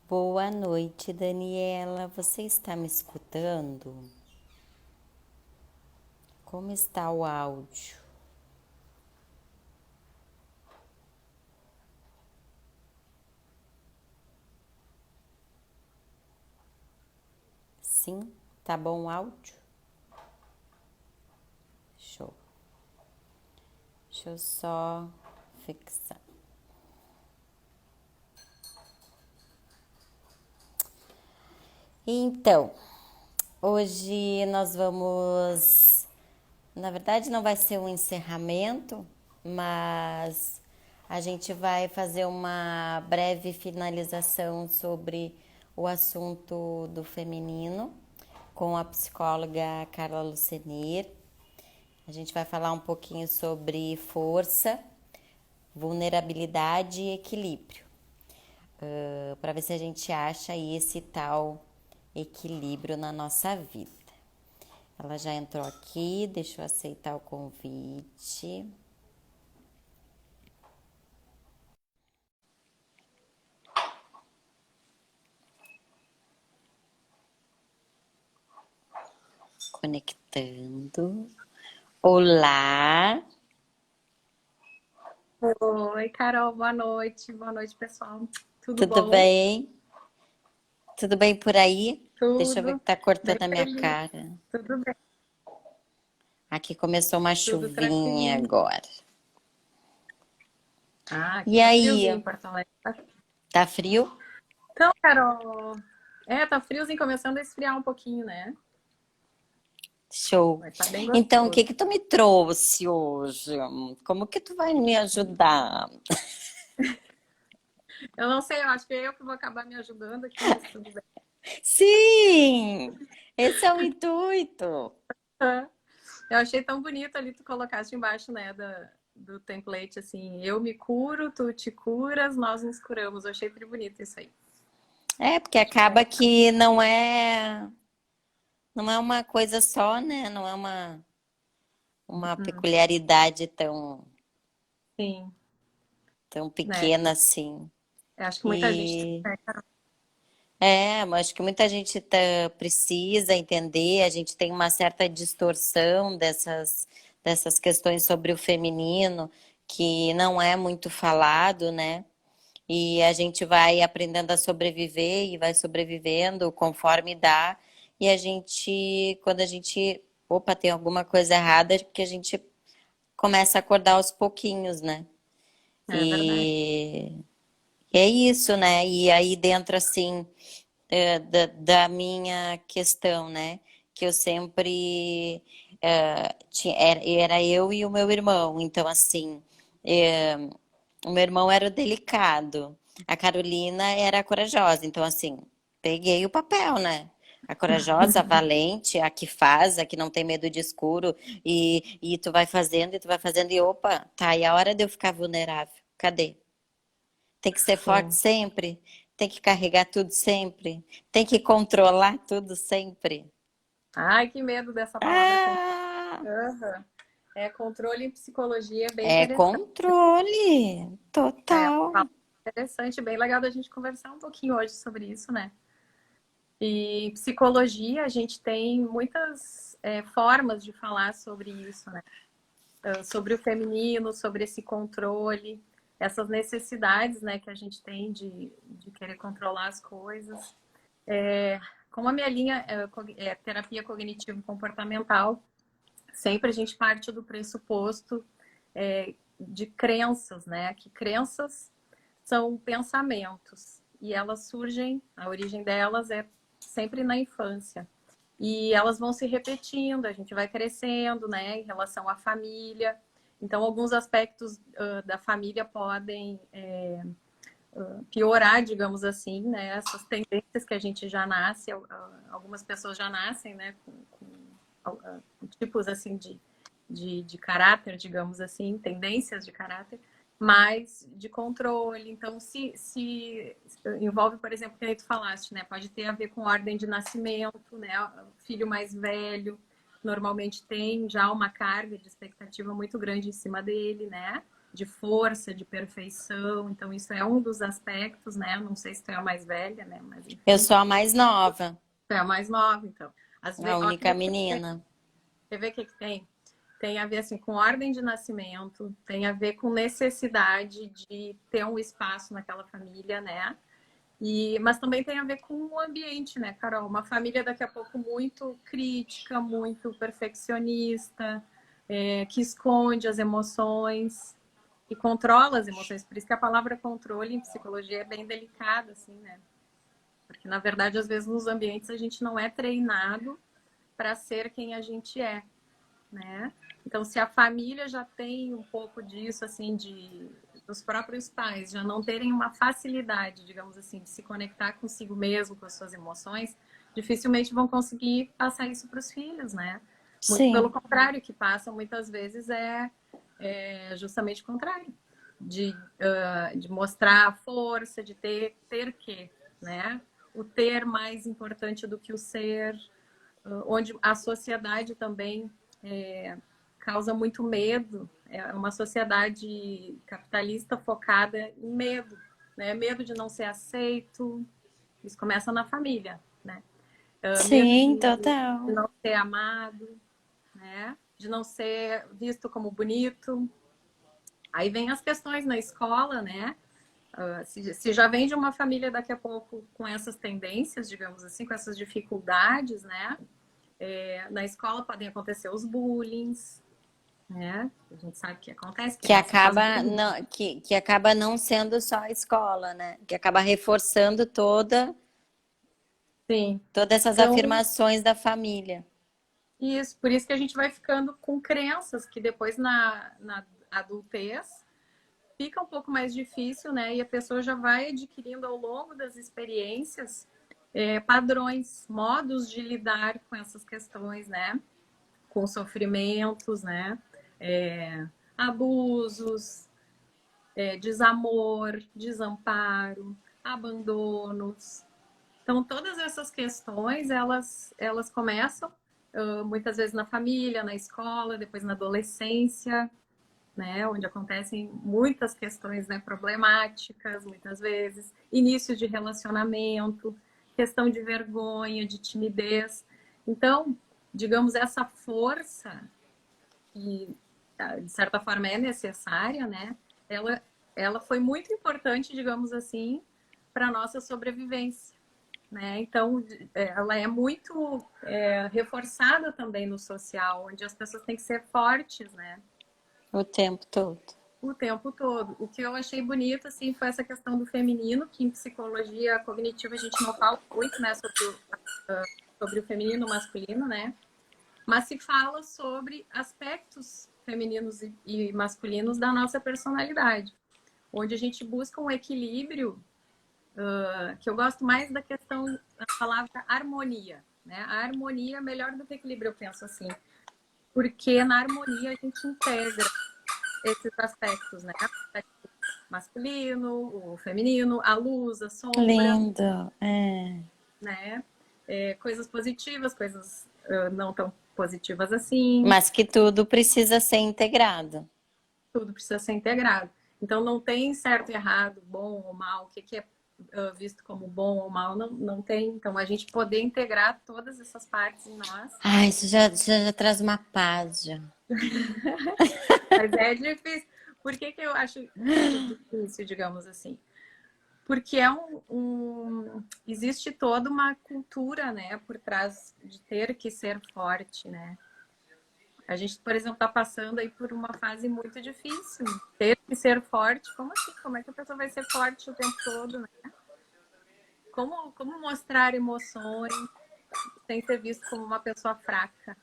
Boa noite, Daniela. Você está me escutando? Como está o áudio? Sim? Tá bom o áudio? Show. Deixa eu só fixar. Então, hoje nós vamos. Na verdade, não vai ser um encerramento, mas a gente vai fazer uma breve finalização sobre o assunto do feminino com a psicóloga Carla Lucenir. A gente vai falar um pouquinho sobre força, vulnerabilidade e equilíbrio, para ver se a gente acha aí esse tal equilíbrio na nossa vida. Ela já entrou aqui, deixa eu aceitar o convite. Conectando. Olá, Oi, Carol, boa noite. Boa noite, pessoal. Tudo tudo bom? bem? Tudo bem por aí? Deixa eu ver o Tudo que tá bem cortando a minha feliz. cara. Tudo bem, Aqui começou uma tudo chuvinha tranquilinho. agora. Ah, aqui E tá aí, friozinho em Porto Alegre. tá frio? Então, Carol, tá friozinho, começando a esfriar um pouquinho, né? Show. Mas tá bem Então, o que gostoso. que tu me trouxe hoje? Como que tu vai me ajudar? Eu não sei, eu acho que é eu que vou acabar me ajudando aqui, mas tudo bem. Sim, esse é o intuito. Eu achei tão bonito ali tu colocaste embaixo, né, do template, assim, eu me curo, tu te curas, nós nos curamos. Eu achei muito bonito isso aí. É, porque Acho que vai acaba ficar. que não é uma coisa só, né? Não é uma Hum, peculiaridade sim, tão né? pequena assim. Eu acho que muita gente. E mas acho que muita gente precisa entender, a gente tem uma certa distorção dessas questões sobre o feminino, que não é muito falado, né? E a gente vai aprendendo a sobreviver e vai sobrevivendo conforme dá. E quando a gente, opa, tem alguma coisa errada, é porque a gente começa a acordar aos pouquinhos, né? É verdade. E é isso, né? E aí dentro, assim, da minha questão, né? Que eu sempre era eu e o meu irmão. Então, assim, é, o meu irmão era o delicado, a Carolina era a corajosa. Então, assim, peguei o papel, né? A corajosa, a valente, a que faz, a que não tem medo de escuro, e tu vai fazendo, e opa, tá, e a hora de eu ficar vulnerável? Cadê? Tem que ser forte Sim. sempre, tem que carregar tudo sempre, tem que controlar tudo sempre. Ai, que medo dessa palavra controle. Ah, Aham. É, controle em psicologia é bem é interessante. controle É, total. fala interessante, bem legal da gente conversar um pouquinho hoje sobre isso, né? E psicologia, a gente tem muitas formas de falar sobre isso, né? Sobre o feminino, sobre esse controle, essas necessidades, né, que a gente tem de querer controlar as coisas. Como a minha linha é terapia cognitivo-comportamental, sempre a gente parte do pressuposto de crenças, né? Que crenças são pensamentos e elas surgem, a origem delas é sempre na infância. E elas vão se repetindo, a gente vai crescendo, né, em relação à família. Então, alguns aspectos da família podem piorar, digamos assim, né, essas tendências que a gente já nasce, algumas pessoas já nascem, né, com tipos assim de caráter, digamos assim, tendências de caráter, mas de controle. Então, se envolve, por exemplo, que tu falaste, né? Pode ter a ver com ordem de nascimento, né? O filho mais velho normalmente tem já uma carga de expectativa muito grande em cima dele, né? de força, de perfeição. Então, isso é um dos aspectos, né? Não sei se tu é a mais velha, né? Mas, Eu enfim, sou a mais nova, tu é a mais nova, então. Às a vezes, ó, única menina. quer ver o que que tem? Tem a ver assim com ordem de nascimento, tem a ver com necessidade de ter um espaço naquela família, né? Mas também tem a ver com o ambiente, né, Carol? Uma família daqui a pouco muito crítica, muito perfeccionista, que esconde as emoções e controla as emoções. Por isso que a palavra controle em psicologia é bem delicada, assim, né? Porque, na verdade, às vezes nos ambientes a gente não é treinado para ser quem a gente é, né? Então, se a família já tem um pouco disso, assim, dos próprios pais já não terem uma facilidade, digamos assim, de se conectar consigo mesmo, com as suas emoções, dificilmente vão conseguir passar isso para os filhos, né? Muito pelo Sim, contrário, o que passa muitas vezes é justamente o contrário, de mostrar a força, de ter que, né? O ter mais importante do que o ser, onde a sociedade também causa muito medo. É uma sociedade capitalista focada em medo, né? Medo de não ser aceito. Isso começa na família, né? Medo sim, de total. não ser amado, né? De não ser visto como bonito. Aí vem as questões na escola, né? Se já vem de uma família daqui a pouco com essas tendências, digamos assim, com essas dificuldades, né? Na escola podem acontecer os bullings, né? A gente sabe que acontece, Que criança faz acaba bullying. não, que acaba não sendo só a escola, né? Que acaba reforçando Sim. todas essas Então, afirmações da família. isso, por isso que a gente vai ficando com crenças que depois na adultez fica um pouco mais difícil, né? E a pessoa já vai adquirindo ao longo das experiências padrões, modos de lidar com essas questões, né? Com sofrimentos, né? Abusos, desamor, desamparo, abandonos. Então, todas essas questões, elas começam muitas vezes na família, na escola, depois na adolescência, né, onde acontecem muitas questões, né, problemáticas, muitas vezes, início de relacionamento, questão de vergonha, de timidez. Então, digamos, essa força que, de certa forma, é necessária, né, ela, ela foi muito importante, digamos assim, para a nossa sobrevivência. Né? Então, ela é muito reforçada também no social, onde as pessoas têm que ser fortes, né? O tempo todo. O tempo todo. O que eu achei bonito, assim, foi essa questão do feminino, que em psicologia cognitiva a gente não fala muito, né, sobre o feminino e o masculino, né? Mas se fala sobre aspectos femininos e masculinos da nossa personalidade, onde a gente busca um equilíbrio, que eu gosto mais da questão da palavra harmonia, né? A harmonia é melhor do que equilíbrio, eu penso assim, porque na harmonia a gente integra esses aspectos, né? O aspecto masculino, o feminino, a luz, a sombra, Lindo. É. né? Coisas positivas, coisas não tão positivas assim, Mas que tudo precisa ser integrado. tudo precisa ser integrado. Então não tem certo e errado, bom ou mal, o que é visto como bom ou mal, não tem. Então a gente poder integrar todas essas partes em nós, Ai, isso já traz uma paz já. mas é difícil. Por que eu acho isso difícil, digamos assim? Porque existe toda uma cultura, né, por trás de ter que ser forte, né? A gente, por exemplo, está passando aí por uma fase muito difícil. Ter que ser forte, como assim? Como é que a pessoa vai ser forte o tempo todo, né? Como mostrar emoções sem ser visto como uma pessoa fraca,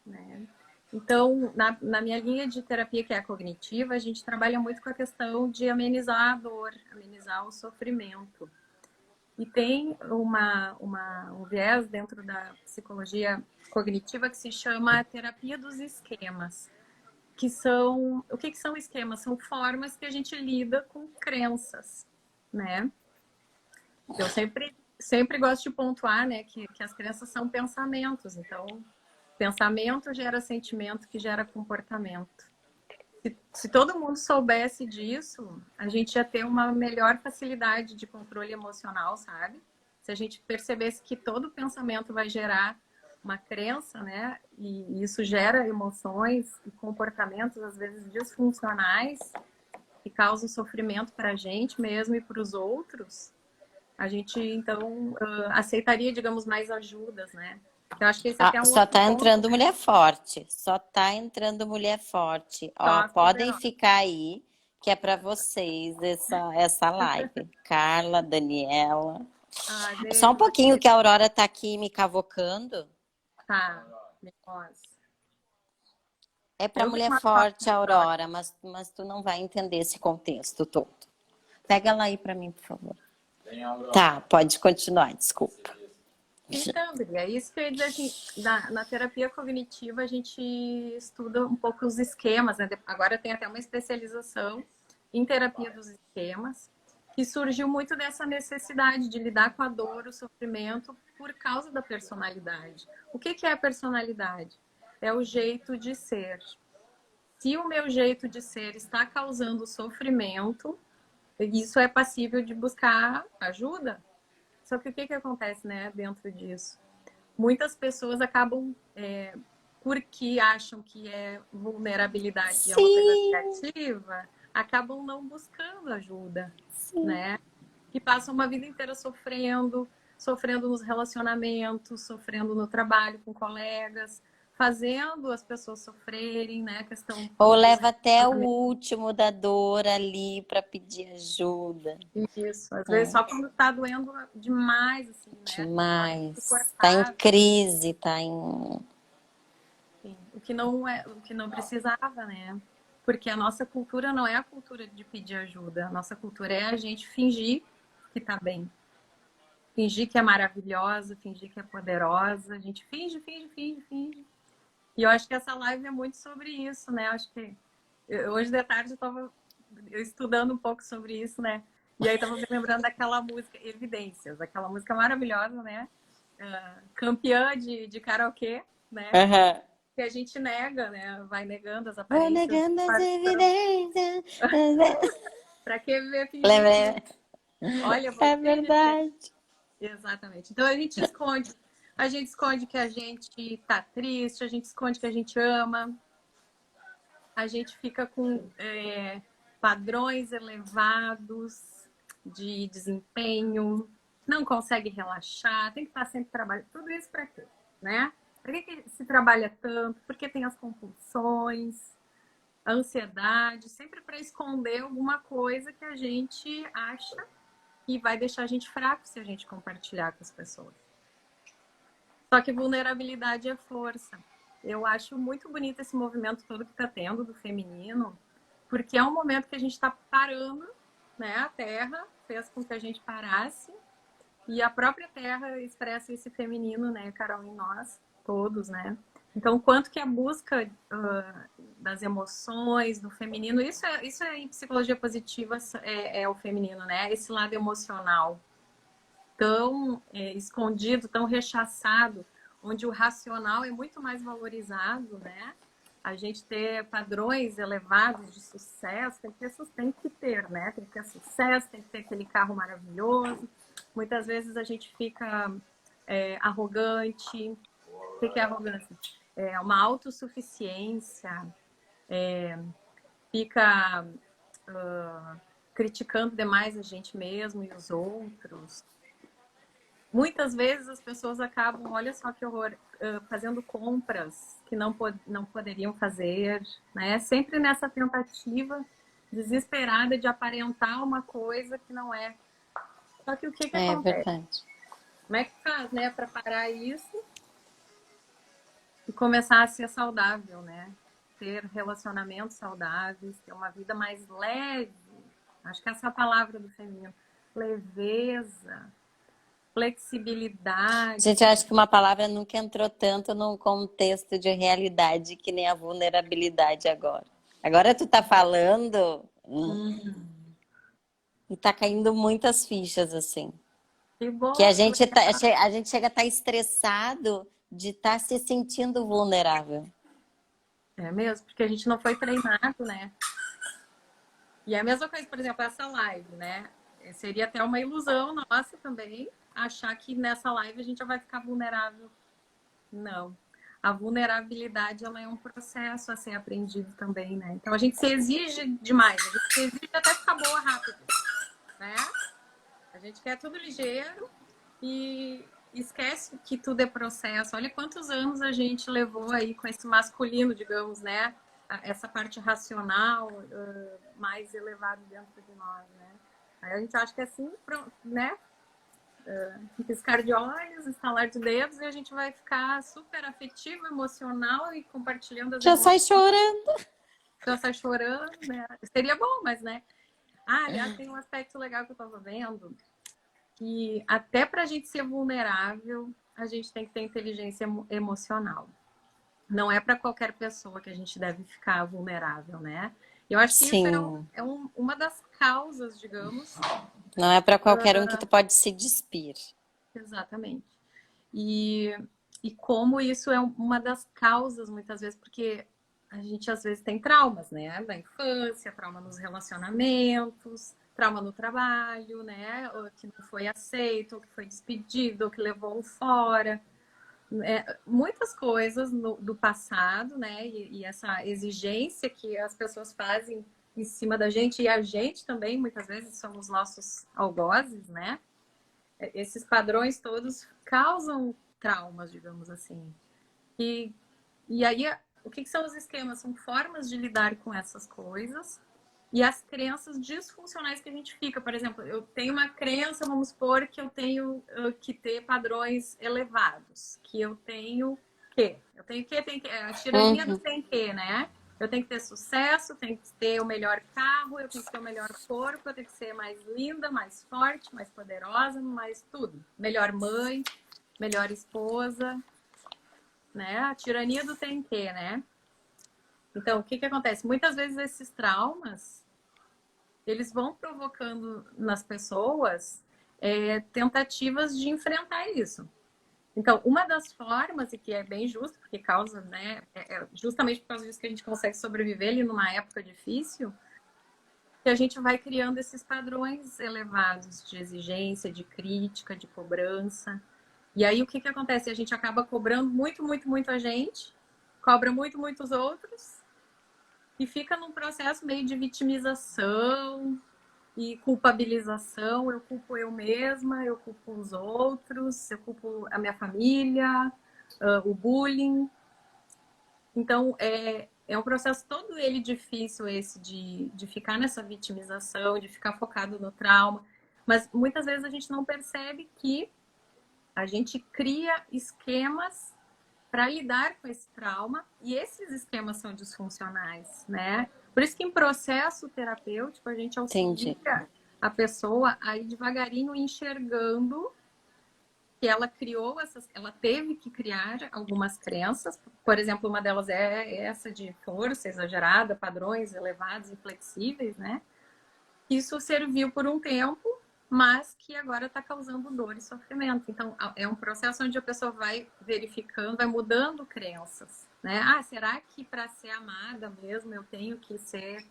né? Então, na minha linha de terapia, que é a cognitiva, a gente trabalha muito com a questão de amenizar a dor, amenizar o sofrimento. E tem um viés dentro da psicologia cognitiva que se chama terapia dos esquemas, que são... O que são esquemas? São formas que a gente lida com crenças, né? Eu sempre gosto de pontuar, né, que as crenças são pensamentos. Então, pensamento gera sentimento, que gera comportamento. Se todo mundo soubesse disso, a gente ia ter uma melhor facilidade de controle emocional, sabe? Se a gente percebesse que todo pensamento vai gerar uma crença, né? E isso gera emoções e comportamentos, às vezes, disfuncionais, que causam sofrimento para a gente mesmo e para os outros, a gente, então, aceitaria, digamos, mais ajudas, né? Eu acho que esse até é um Só outro tá ponto, entrando né? mulher forte. Só tá entrando mulher forte. Ó, Só super... podem ficar aí, que é para vocês essa live. Carla, Daniela. Ah, Só um beijo, pouquinho que a Aurora tá aqui me cavocando. tá. Nossa. É para Eu vi mulher uma foto forte, agora. Aurora, mas tu não vai entender esse contexto todo. Pega ela aí para mim, por favor. Tá, pode continuar, desculpa. Então, Bri, é isso que eu ia dizer, assim, na terapia cognitiva a gente estuda um pouco os esquemas, né? Agora tem até uma especialização em terapia dos esquemas, que surgiu muito dessa necessidade de lidar com a dor, o sofrimento, por causa da personalidade. O que é a personalidade? É o jeito de ser. Se o meu jeito de ser está causando sofrimento, isso é passível de buscar ajuda. Só que o que acontece, né, dentro disso? Muitas pessoas acabam, porque acham que vulnerabilidade é uma coisa Sim, negativa, acabam não buscando ajuda, sim. né? Que passam uma vida inteira sofrendo, sofrendo nos relacionamentos, sofrendo no trabalho com colegas, fazendo as pessoas sofrerem, né? A questão Ou dos leva até o relacionamentos. último da dor ali para pedir ajuda. Isso, às vezes só quando tá doendo demais, assim, né? Dói Demais. Tá em insuportável. crise, tá em. Sim, o que não precisava, né? Porque a nossa cultura não é a cultura de pedir ajuda. A nossa cultura é a gente fingir que tá bem. Fingir que é maravilhosa, fingir que é poderosa. A gente finge, finge, finge, finge. E eu acho que essa live é muito sobre isso, né? Eu acho que hoje de tarde eu tava estudando um pouco sobre isso, né? E aí tava me lembrando daquela música Evidências, aquela música maravilhosa, né? Campeã de karaokê, né? Aham. Que a gente nega, né? Vai negando as Vou aparências negando as disfarçando. evidências. Pra que viver fingindo que Lembra? não? Olha, É você já tem. verdade. Exatamente. Então a gente esconde. A gente esconde que a gente tá triste, a gente esconde que a gente ama, a gente fica com padrões elevados de desempenho, não consegue relaxar, tem que estar sempre trabalhando. Tudo isso para quê? Né? Por que se trabalha tanto? Porque tem as compulsões, a ansiedade, sempre para esconder alguma coisa que a gente acha que vai deixar a gente fraco se a gente compartilhar com as pessoas. Só que vulnerabilidade é força. Eu acho muito bonito esse movimento todo que está tendo do feminino, porque é um momento que a gente está parando, né? A Terra fez com que a gente parasse e a própria Terra expressa esse feminino, né, Carol, em nós todos, né? Então, quanto que a busca das emoções, do feminino, isso é em psicologia positiva é o feminino, né? Esse lado emocional tão escondido, tão rechaçado, onde o racional é muito mais valorizado, né? A gente ter padrões elevados de sucesso, tem que ter, né? Tem que ter sucesso, tem que ter aquele carro maravilhoso. Muitas vezes a gente fica arrogante. O que é arrogância? É uma autossuficiência, fica criticando demais a gente mesmo e os outros. Muitas vezes as pessoas acabam, olha só que horror, fazendo compras que não poderiam fazer, né? Sempre nessa tentativa desesperada de aparentar uma coisa que não é. Só que o que É acontece? verdade. Como é que faz, né, para parar isso e começar a ser saudável, né? Ter relacionamentos saudáveis, ter uma vida mais leve. Acho que essa é a palavra do feminino. Leveza, flexibilidade. Gente, eu acho que uma palavra nunca entrou tanto num contexto de realidade que nem a vulnerabilidade agora. Agora tu tá falando e tá caindo muitas fichas, assim. Que Que bom, que a gente chega a estar estressado de estar se sentindo vulnerável. É mesmo, porque a gente não foi treinado, né? E é a mesma coisa, por exemplo, essa live, né? Seria até uma ilusão nossa também achar que nessa live a gente já vai ficar vulnerável. Não. A vulnerabilidade, ela é um processo a ser aprendido também, né? Então a gente se exige demais, a gente se exige até ficar boa rápido, né? A gente quer tudo ligeiro e esquece que tudo é processo. Olha quantos anos a gente levou aí com esse masculino, digamos, né? Essa parte racional mais elevada dentro de nós, né? Aí a gente acha que é assim, né? Piscar de olhos, estalar de dedos e a gente vai ficar super afetivo, emocional e compartilhando as Já sai emoções. chorando. Já sai chorando, né? Seria bom, mas né? Ah, aliás, tem um aspecto legal que eu tava vendo, que até para a gente ser vulnerável, a gente tem que ter inteligência emocional. Não é para qualquer pessoa que a gente deve ficar vulnerável, né? Eu acho que isso Sim, uma das causas, digamos. não é para qualquer um que tu pode se despir. Exatamente. E, e como isso é uma das causas, muitas vezes, porque a gente às vezes tem traumas, né? Da infância, trauma nos relacionamentos, trauma no trabalho, né? Ou que não foi aceito, ou que foi despedido, ou que levou um fora. Muitas coisas do passado, né? E essa exigência que as pessoas fazem em cima da gente, e a gente também, muitas vezes, somos nossos algozes, né? Esses padrões todos causam traumas, digamos assim. E, e aí, o que são os esquemas? São formas de lidar com essas coisas e as crenças disfuncionais que a gente fica. Por exemplo, eu tenho uma crença, vamos supor, que eu tenho que ter padrões elevados, que eu tenho que. Eu tenho que, tem que. A tirania do Uhum. tem que, né? Eu tenho que ter sucesso, tenho que ter o melhor carro, eu tenho que ter o melhor corpo, eu tenho que ser mais linda, mais forte, mais poderosa, mais tudo. Melhor mãe, melhor esposa, né? A tirania do tem que, né? Então, o que acontece? Muitas vezes esses traumas, eles vão provocando nas pessoas tentativas de enfrentar isso. Então, uma das formas, e que é bem justo, porque causa, né, justamente por causa disso que a gente consegue sobreviver ali numa época difícil, que a gente vai criando esses padrões elevados de exigência, de crítica, de cobrança. E aí o que acontece? A gente acaba cobrando muito, muito, muito a gente, cobra muito, muitos outros, e fica num processo meio de vitimização e culpabilização. Eu culpo eu mesma, eu culpo os outros, eu culpo a minha família, o bullying. Então, é um processo todo ele difícil esse de ficar nessa vitimização, de ficar focado no trauma. Mas muitas vezes a gente não percebe que a gente cria esquemas para lidar com esse trauma e esses esquemas são disfuncionais, né? Por isso que em processo terapêutico a gente Entendi. auxilia a pessoa a ir devagarinho enxergando que ela criou ela teve que criar algumas crenças, por exemplo, uma delas é essa de força exagerada, padrões elevados e flexíveis, né? Isso serviu por um tempo, mas que agora está causando dor e sofrimento. Então, é um processo onde a pessoa vai verificando, vai mudando crenças, né? Ah, será que para ser amada mesmo eu tenho que ser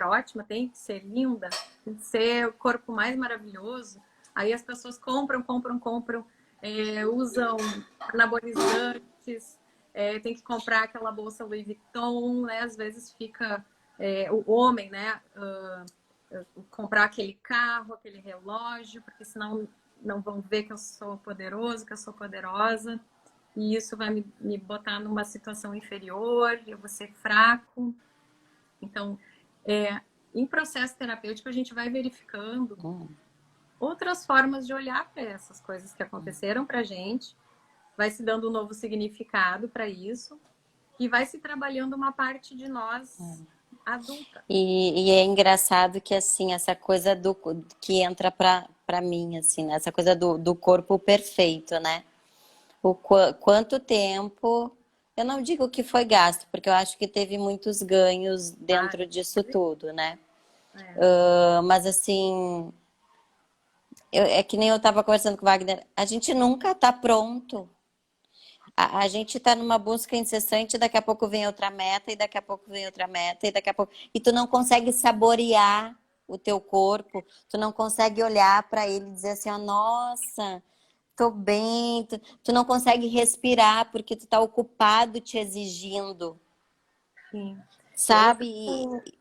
ótima, tenho que ser linda, tenho que ser o corpo mais maravilhoso? Aí as pessoas compram, usam anabolizantes, tem que comprar aquela bolsa Louis Vuitton, né? Às vezes fica o homem, né? Comprar aquele carro, aquele relógio, porque senão não vão ver que eu sou poderoso, que eu sou poderosa, e isso vai me botar numa situação inferior, eu vou ser fraco. Então, em processo terapêutico, a gente vai verificando outras formas de olhar para essas coisas que aconteceram para a gente, vai se dando um novo significado para isso, e vai se trabalhando uma parte de nós adulta. E é engraçado que, assim, essa coisa que entra pra mim, assim, né? Essa coisa do corpo perfeito, né? Quanto tempo, eu não digo que foi gasto, porque eu acho que teve muitos ganhos Ah, dentro disso tudo, né? é. Mas assim, é que nem eu tava conversando com o Wagner, a gente nunca tá pronto. A gente tá numa busca incessante, daqui a pouco vem outra meta, e daqui a pouco vem outra meta, e daqui a pouco. E tu não consegue saborear o teu corpo, tu não consegue olhar para ele e dizer assim, ó, nossa, tô bem. Tu não consegue respirar porque tu tá ocupado te exigindo, Sim. sabe? E Outro,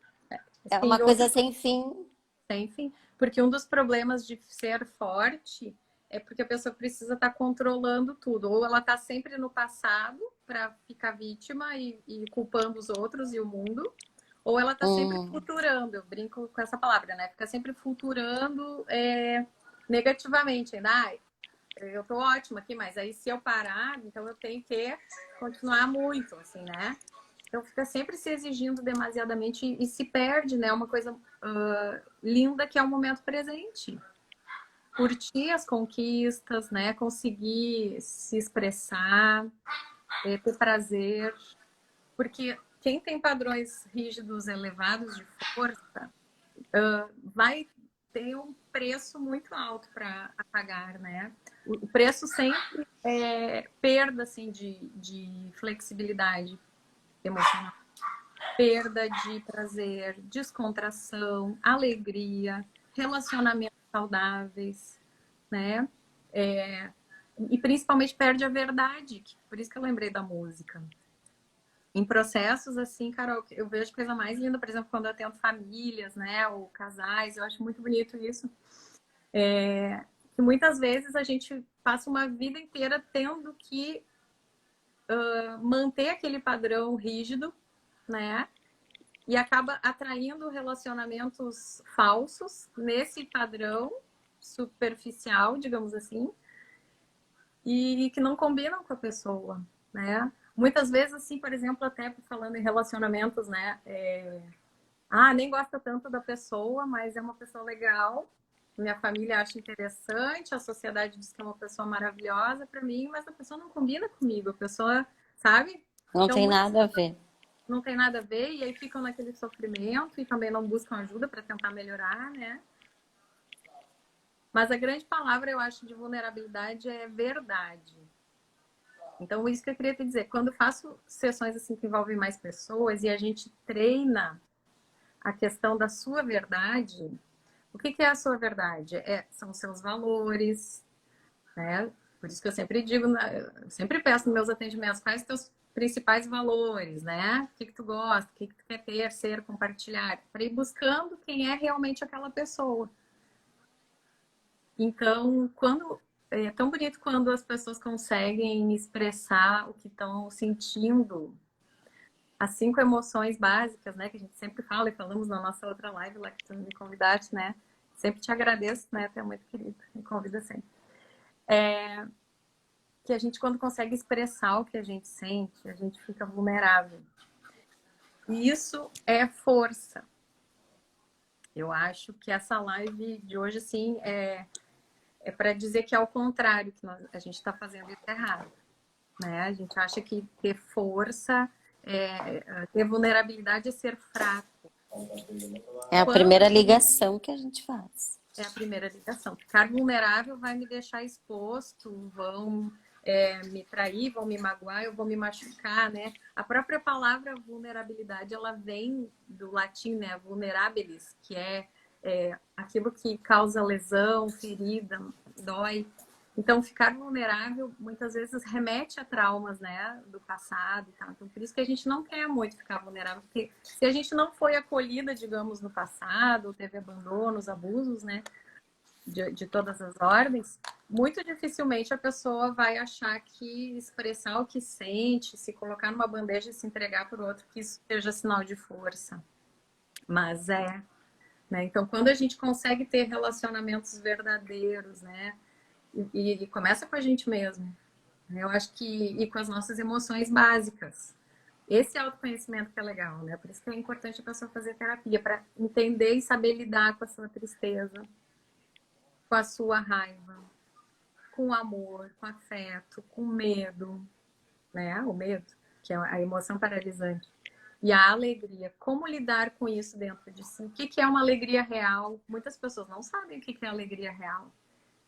é uma sim, coisa outro, sem fim. enfim, porque um dos problemas de ser forte é porque a pessoa precisa estar controlando tudo, ou ela está sempre no passado para ficar vítima e culpando os outros e o mundo, ou ela está sempre Hum. futurando, eu brinco com essa palavra, né? Fica sempre futurando negativamente, ainda. Ai, eu tô ótima aqui, mas aí se eu parar, então eu tenho que continuar muito, assim, né? Então fica sempre se exigindo demasiadamente e se perde, né? Uma coisa linda que é o momento presente. Curtir as conquistas, né? Conseguir se expressar, ter prazer. Porque quem tem padrões rígidos elevados de força vai ter um preço muito alto para pagar, né? O preço sempre é perda assim, de flexibilidade emocional, perda de prazer, descontração, alegria, relacionamentos saudáveis, né? E principalmente perde a verdade, por isso que eu lembrei da música. Em processos assim, Carol, eu vejo coisa mais linda, por exemplo, quando eu atendo famílias, né, ou casais, eu acho muito bonito isso. Que muitas vezes a gente passa uma vida inteira tendo que manter aquele padrão rígido, né? E acaba atraindo relacionamentos falsos nesse padrão superficial, digamos assim, e que não combinam com a pessoa, né? Muitas vezes, assim, por exemplo, até falando em relacionamentos, né? Nem gosta tanto da pessoa, mas é uma pessoa legal. Minha família acha interessante, a sociedade diz que é uma pessoa maravilhosa para mim, mas a pessoa não combina comigo, a pessoa, sabe? Não Então, tem muitas nada a ver. não tem nada a ver e aí ficam naquele sofrimento e também não buscam ajuda para tentar melhorar, né? Mas a grande palavra, eu acho, de vulnerabilidade é verdade. Então, isso que eu queria te dizer, quando eu faço sessões assim que envolvem mais pessoas e a gente treina a questão da sua verdade, o que é a sua verdade? São os seus valores, né? Por isso que eu sempre digo, eu sempre peço nos meus atendimentos, quais os teus principais valores, né? O que tu gosta, o que tu quer ter, ser, compartilhar, para ir buscando quem é realmente aquela pessoa. Então, é tão bonito quando as pessoas conseguem expressar o que estão sentindo, as 5 emoções básicas, né? Que a gente sempre fala e falamos na nossa outra live lá que tu me convidaste, né? Sempre te agradeço, né? Tu é muito querido, me convida sempre. Que a gente, quando consegue expressar o que a gente sente, a gente fica vulnerável. E isso é força. Eu acho que essa live de hoje, assim, é para dizer que é o contrário, que a gente está fazendo isso errado. Né? A gente acha que ter força, ter vulnerabilidade é ser fraco. É a Quando primeira ligação que a gente faz. é a primeira ligação. Ficar vulnerável vai me deixar exposto, vão me trair, vão me magoar, eu vou me machucar, né? A própria palavra vulnerabilidade, ela vem do latim, né? Vulnerabilis, que é aquilo que causa lesão, ferida, dói. Então, ficar vulnerável muitas vezes remete a traumas, né, do passado e tal. Então, por isso que a gente não quer muito ficar vulnerável, porque se a gente não foi acolhida, digamos, no passado, teve abandonos, abusos, né, de todas as ordens, muito dificilmente a pessoa vai achar que expressar o que sente, se colocar numa bandeja e se entregar por outro, que isso seja sinal de força. Mas né? Então, quando a gente consegue ter relacionamentos verdadeiros, né, e começa com a gente mesmo. Eu acho que e com as nossas emoções básicas. Esse autoconhecimento que é legal, né? Por isso que é importante a pessoa fazer terapia, para entender e saber lidar com a sua tristeza, com a sua raiva, com o amor, com o afeto, com o medo, né? O medo, que é a emoção paralisante. E a alegria. Como lidar com isso dentro de si? O que é uma alegria real? Muitas pessoas não sabem o que é alegria real.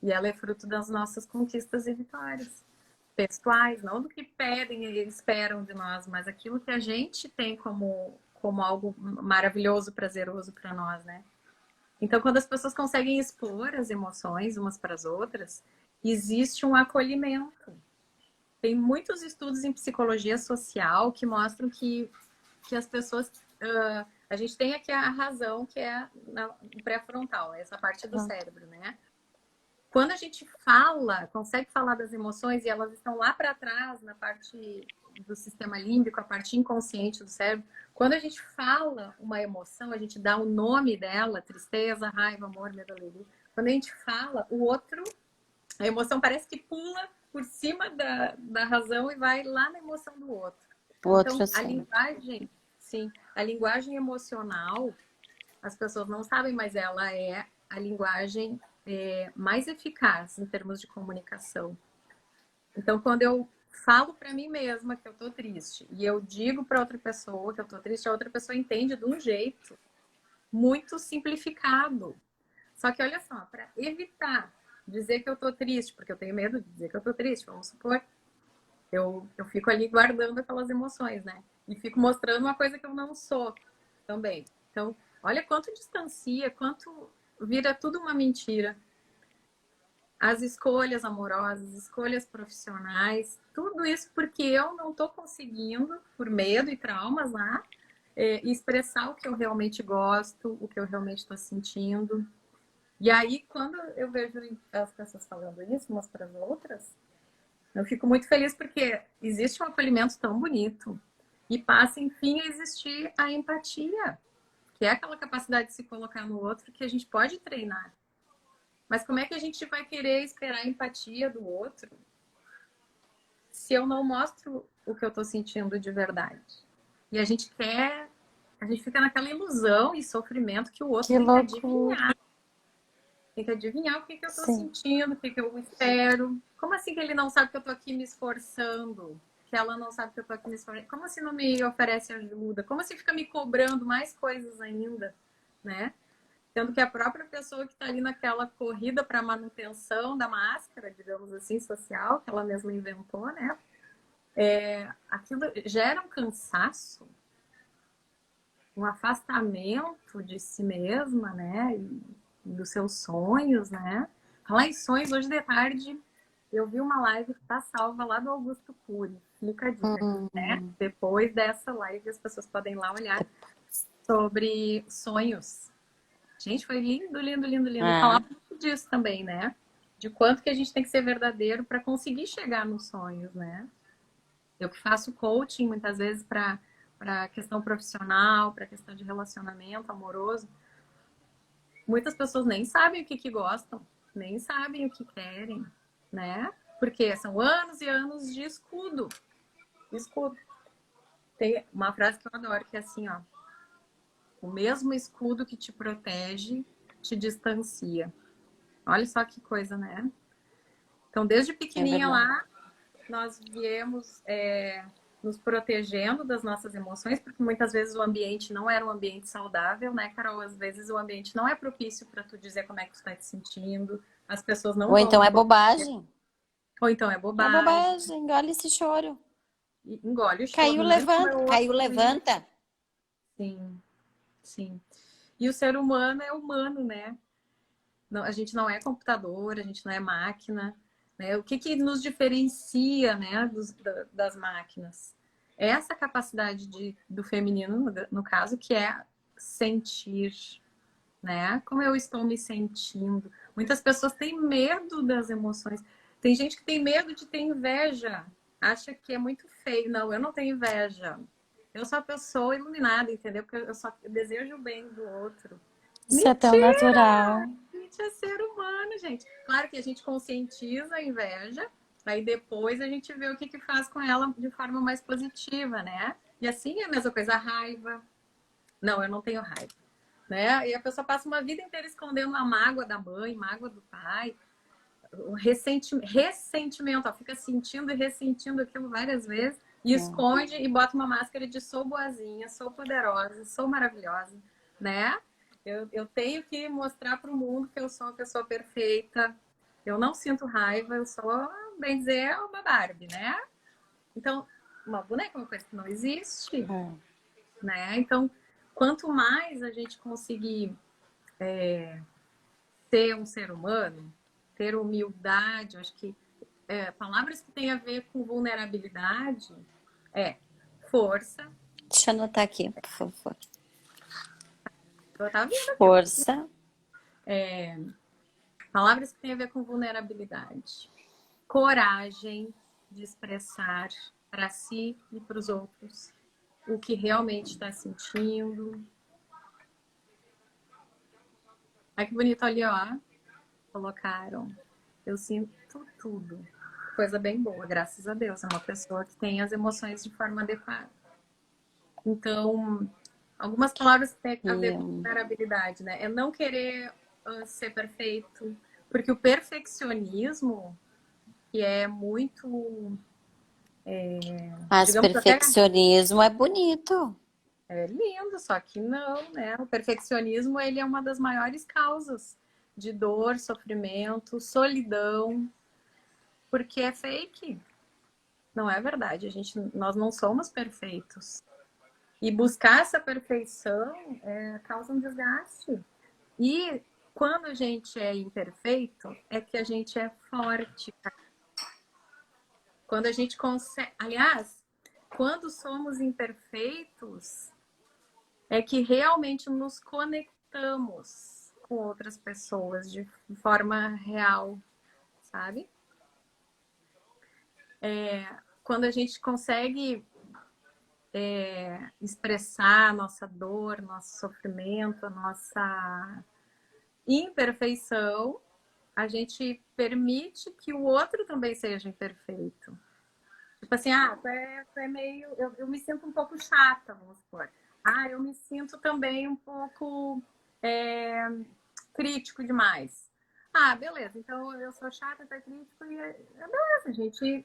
E ela é fruto das nossas conquistas e vitórias. pessoais, não do que pedem e esperam de nós, mas aquilo que a gente tem como algo maravilhoso, prazeroso para nós, né? Então, quando as pessoas conseguem expor as emoções umas para as outras, existe um acolhimento. Tem muitos estudos em psicologia social que mostram que as pessoas. A gente tem aqui a razão, que é no pré-frontal, essa parte do cérebro, né? Quando a gente consegue falar das emoções e elas estão lá para trás, na parte do sistema límbico, a parte inconsciente do cérebro, quando a gente fala uma emoção, a gente dá o nome dela, tristeza, raiva, amor, medo, alegria. Quando a gente fala, o outro, a emoção parece que pula por cima da razão e vai lá na emoção do outro. O outro Então, a sim. linguagem, sim, a linguagem emocional, as pessoas não sabem, mas ela é a linguagem mais eficaz em termos de comunicação. Então, quando eu falo para mim mesma que eu tô triste e eu digo para outra pessoa que eu tô triste, a outra pessoa entende de um jeito muito simplificado. Só que olha só, para evitar dizer que eu tô triste, porque eu tenho medo de dizer que eu tô triste, vamos supor, eu fico ali guardando aquelas emoções, né? E fico mostrando uma coisa que eu não sou também. Então, olha quanto distancia, quanto vira tudo uma mentira. As escolhas amorosas, escolhas profissionais, tudo isso porque eu não estou conseguindo, por medo e traumas lá, expressar o que eu realmente gosto, o que eu realmente estou sentindo. E aí, quando eu vejo as pessoas falando isso umas para as outras, eu fico muito feliz porque existe um acolhimento tão bonito e passa, enfim, a existir a empatia, que é aquela capacidade de se colocar no outro que a gente pode treinar. Mas como é que a gente vai querer esperar a empatia do outro se eu não mostro o que eu estou sentindo de verdade? E a gente fica naquela ilusão e sofrimento que o outro Que tem que loucura. adivinhar. Tem que adivinhar o que eu estou Sim. sentindo, o que eu espero. Como assim que ele não sabe que eu estou aqui me esforçando? Que ela não sabe que eu estou aqui me esforçando? Como assim não me oferece ajuda? Como assim fica me cobrando mais coisas ainda, né? Sendo que a própria pessoa que está ali naquela corrida para manutenção da máscara, digamos assim, social, que ela mesma inventou, né? Aquilo gera um cansaço, um afastamento de si mesma, né? E dos seus sonhos, né? Falar em sonhos, hoje de tarde eu vi uma live que está salva lá do Augusto Cury. Fica a dica, né? Depois dessa live as pessoas podem ir lá olhar sobre sonhos. Gente, foi lindo, lindo, lindo, lindo. E falar muito disso também, né? De quanto que a gente tem que ser verdadeiro para conseguir chegar nos sonhos, né? Eu que faço coaching muitas vezes para questão profissional, para questão de relacionamento amoroso. Muitas pessoas nem sabem o que gostam, nem sabem o que querem, né? Porque são anos e anos de escudo. Escudo. Tem uma frase que eu adoro que é assim, ó. O mesmo escudo que te protege te distancia. Olha só que coisa, né? Então, desde pequenininha lá, nós viemos nos protegendo das nossas emoções, porque muitas vezes o ambiente não era um ambiente saudável, né, Carol? Às vezes o ambiente não é propício para tu dizer como é que tu está te sentindo, as pessoas não Ou vão então é acolher. bobagem. Ou então é É bobagem. bobagem, engole esse choro. Engole o choro, Caiu, né? Como levanta. eu Caiu, ouço isso. levanta. Sim, sim. E o ser humano é humano, né? Não, a gente não é computador, a gente não é máquina. Né? O que nos diferencia, né, das máquinas? É essa capacidade do feminino, no caso, que é sentir, né? Como eu estou me sentindo. Muitas pessoas têm medo das emoções. Tem gente que tem medo de ter inveja. Acha que é muito feio. Não, eu não tenho inveja. Eu sou a pessoa iluminada, entendeu? Porque eu só desejo o bem do outro. Isso é tão natural. A gente é ser humano, gente. Claro que a gente conscientiza a inveja, aí depois a gente vê o que faz com ela de forma mais positiva, né? E assim é a mesma coisa, a raiva. Não, eu não tenho raiva, né? E a pessoa passa uma vida inteira escondendo a mágoa da mãe, mágoa do pai, o ressentimento, ó, fica sentindo e ressentindo aquilo várias vezes e esconde e bota uma máscara de sou boazinha, sou poderosa, sou maravilhosa, né? Eu tenho que mostrar para o mundo que eu sou uma pessoa perfeita. Eu não sinto raiva, eu sou bem dizer, é uma Barbie, né? Então, uma boneca é uma coisa que não existe, né? Então, quanto mais a gente conseguir ser um ser humano, ter humildade, acho que palavras que têm a ver com vulnerabilidade é força. Deixa eu anotar aqui, por favor. Eu tava vendo aqui, Força, palavras que têm a ver com vulnerabilidade. Coragem de expressar para si e para os outros o que realmente está sentindo. Olha que bonito ali, ó. Colocaram. Eu sinto tudo. Coisa bem boa, graças a Deus. É uma pessoa que tem as emoções de forma adequada. Então, algumas palavras que têm a ver com vulnerabilidade, né? É não querer ser perfeito, porque o perfeccionismo, que é muito, mas digamos até perfeccionismo é bonito. é lindo, só que não, né? O perfeccionismo, ele é uma das maiores causas de dor, sofrimento, solidão, porque é fake. Não é verdade, nós não somos perfeitos. E buscar essa perfeição causa um desgaste. E quando a gente é imperfeito, é que a gente é forte. Quando a gente consegue. Aliás, quando somos imperfeitos, é que realmente nos conectamos com outras pessoas de forma real, sabe? Quando a gente consegue expressar nossa dor, nosso sofrimento, a nossa imperfeição, a gente permite que o outro também seja imperfeito. Tipo assim, tu é meio. Eu me sinto um pouco chata, vamos supor. Eu me sinto também um pouco crítico demais. Beleza, então eu sou chata, tu é crítico e beleza, a gente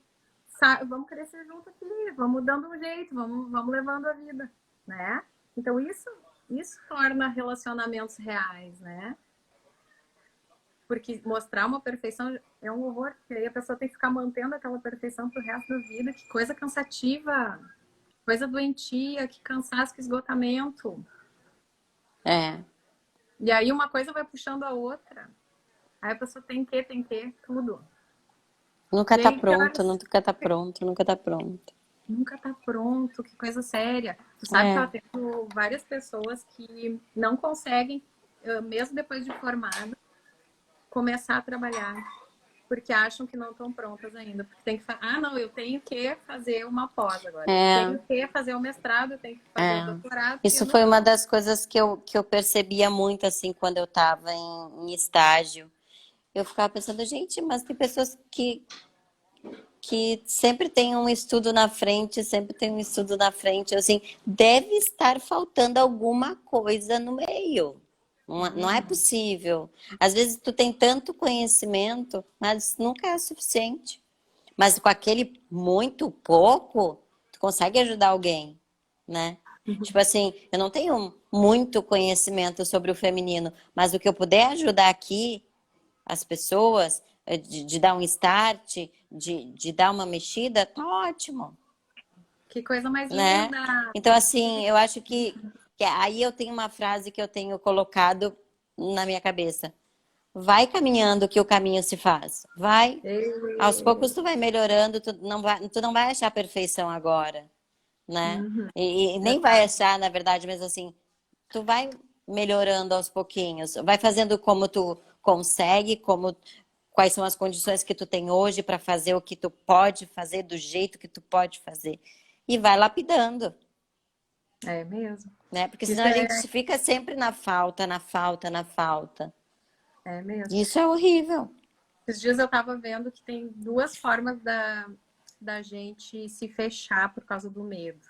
vamos crescer junto aqui, vamos dando um jeito, vamos levando a vida, né? Então isso torna relacionamentos reais, né? Porque mostrar uma perfeição é um horror, porque aí a pessoa tem que ficar mantendo aquela perfeição pro resto da vida. Que coisa cansativa, coisa doentia, que cansaço, que esgotamento. É. E aí uma coisa vai puxando a outra. Aí a pessoa tem que, tudo. Nunca E tá aí, que pronto, horas? nunca tá pronto, nunca tá pronto. Nunca tá pronto, que coisa séria. Tu sabe que eu É. atendo várias pessoas que não conseguem, mesmo depois de formada, começar a trabalhar. Porque acham que não estão prontas ainda. Porque tem que não, eu tenho que fazer uma pós agora. Eu É. tenho que fazer o mestrado, eu tenho que fazer o É. doutorado, porque Isso eu não. foi uma das coisas que eu percebia muito, assim, quando eu estava em estágio. Eu ficava pensando, gente, mas tem pessoas que sempre tem um estudo na frente, sempre tem um estudo na frente. Assim, deve estar faltando alguma coisa no meio. Não é possível. Às vezes tu tem tanto conhecimento, mas nunca é suficiente. Mas com aquele muito pouco, tu consegue ajudar alguém, né? Tipo assim, eu não tenho muito conhecimento sobre o feminino, mas o que eu puder ajudar aqui as pessoas, de dar um start, de dar uma mexida, tá ótimo, Que coisa mais né? linda! Então, assim, eu acho que aí eu tenho uma frase que eu tenho colocado na minha cabeça. Vai caminhando que o caminho se faz. Vai. Aos poucos tu vai melhorando, tu não vai achar a perfeição agora, né? Uhum, E nem vai verdade. achar, na verdade, mas assim, tu vai melhorando aos pouquinhos, vai fazendo como tu consegue, quais são as condições que tu tem hoje para fazer o que tu pode fazer do jeito que tu pode fazer e vai lapidando, É mesmo. né? Porque senão Isso a gente fica sempre na falta, na falta, na falta. é mesmo. E isso é horrível. Esses dias eu tava vendo que tem duas formas da gente se fechar por causa do medo.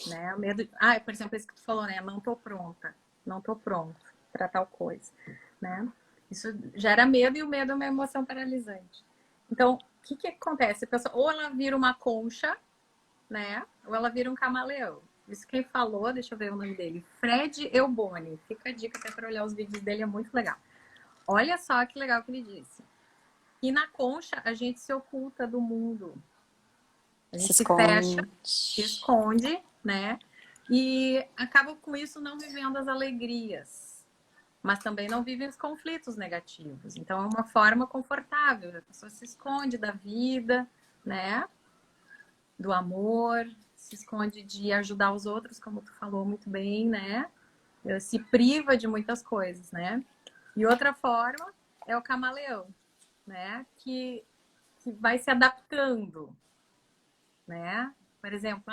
Né? O medo. Por exemplo, isso que tu falou, né? Não tô pronta. Não tô pronto para tal coisa. Né? Isso gera medo e o medo é uma emoção paralisante. Então, o que acontece? A pessoa, ou ela vira uma concha, né? Ou ela vira um camaleão. Isso quem falou, deixa eu ver o nome dele, Fred Euboni. Fica a dica até para olhar os vídeos dele, é muito legal. Olha só que legal que ele disse. E na concha, a gente se oculta do mundo. A Se gente se fecha, esconde. se esconde, né? E acaba com isso não vivendo as alegrias, mas também não vive os conflitos negativos. Então é uma forma confortável, a pessoa se esconde da vida, né? Do amor, se esconde de ajudar os outros, como tu falou muito bem, né? Se priva de muitas coisas, né? E outra forma é o camaleão, né? Que vai se adaptando, né? Por exemplo,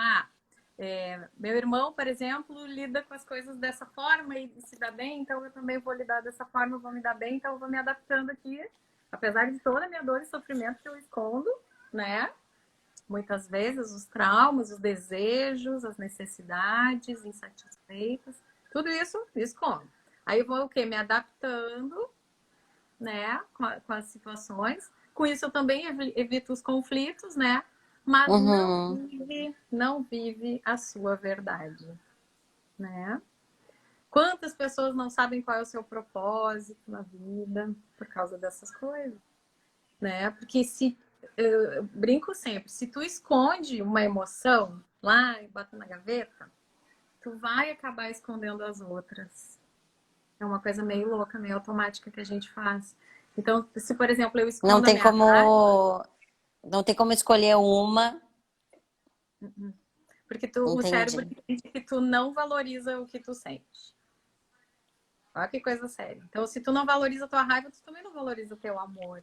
meu irmão, por exemplo, lida com as coisas dessa forma e se dá bem, então eu também vou lidar dessa forma, vou me dar bem, então eu vou me adaptando aqui, apesar de toda a minha dor e sofrimento que eu escondo, né? Muitas vezes os traumas, os desejos, as necessidades insatisfeitas, tudo isso escondo. Aí eu vou o quê? Me adaptando, né, com as situações. Com isso eu também evito os conflitos, né? Mas Uhum. não vive a sua verdade, né? Quantas pessoas não sabem qual é o seu propósito na vida por causa dessas coisas, né? Porque se eu brinco sempre, se tu esconde uma emoção lá e bota na gaveta, tu vai acabar escondendo as outras. É uma coisa meio louca, meio automática que a gente faz. Então, se por exemplo eu Não escondo a tem minha raiva, como, não tem como escolher uma. porque o cérebro Entendi. entende que tu não valoriza o que tu sente. Olha que coisa séria. Então, se tu não valoriza a tua raiva, tu também não valoriza o teu amor.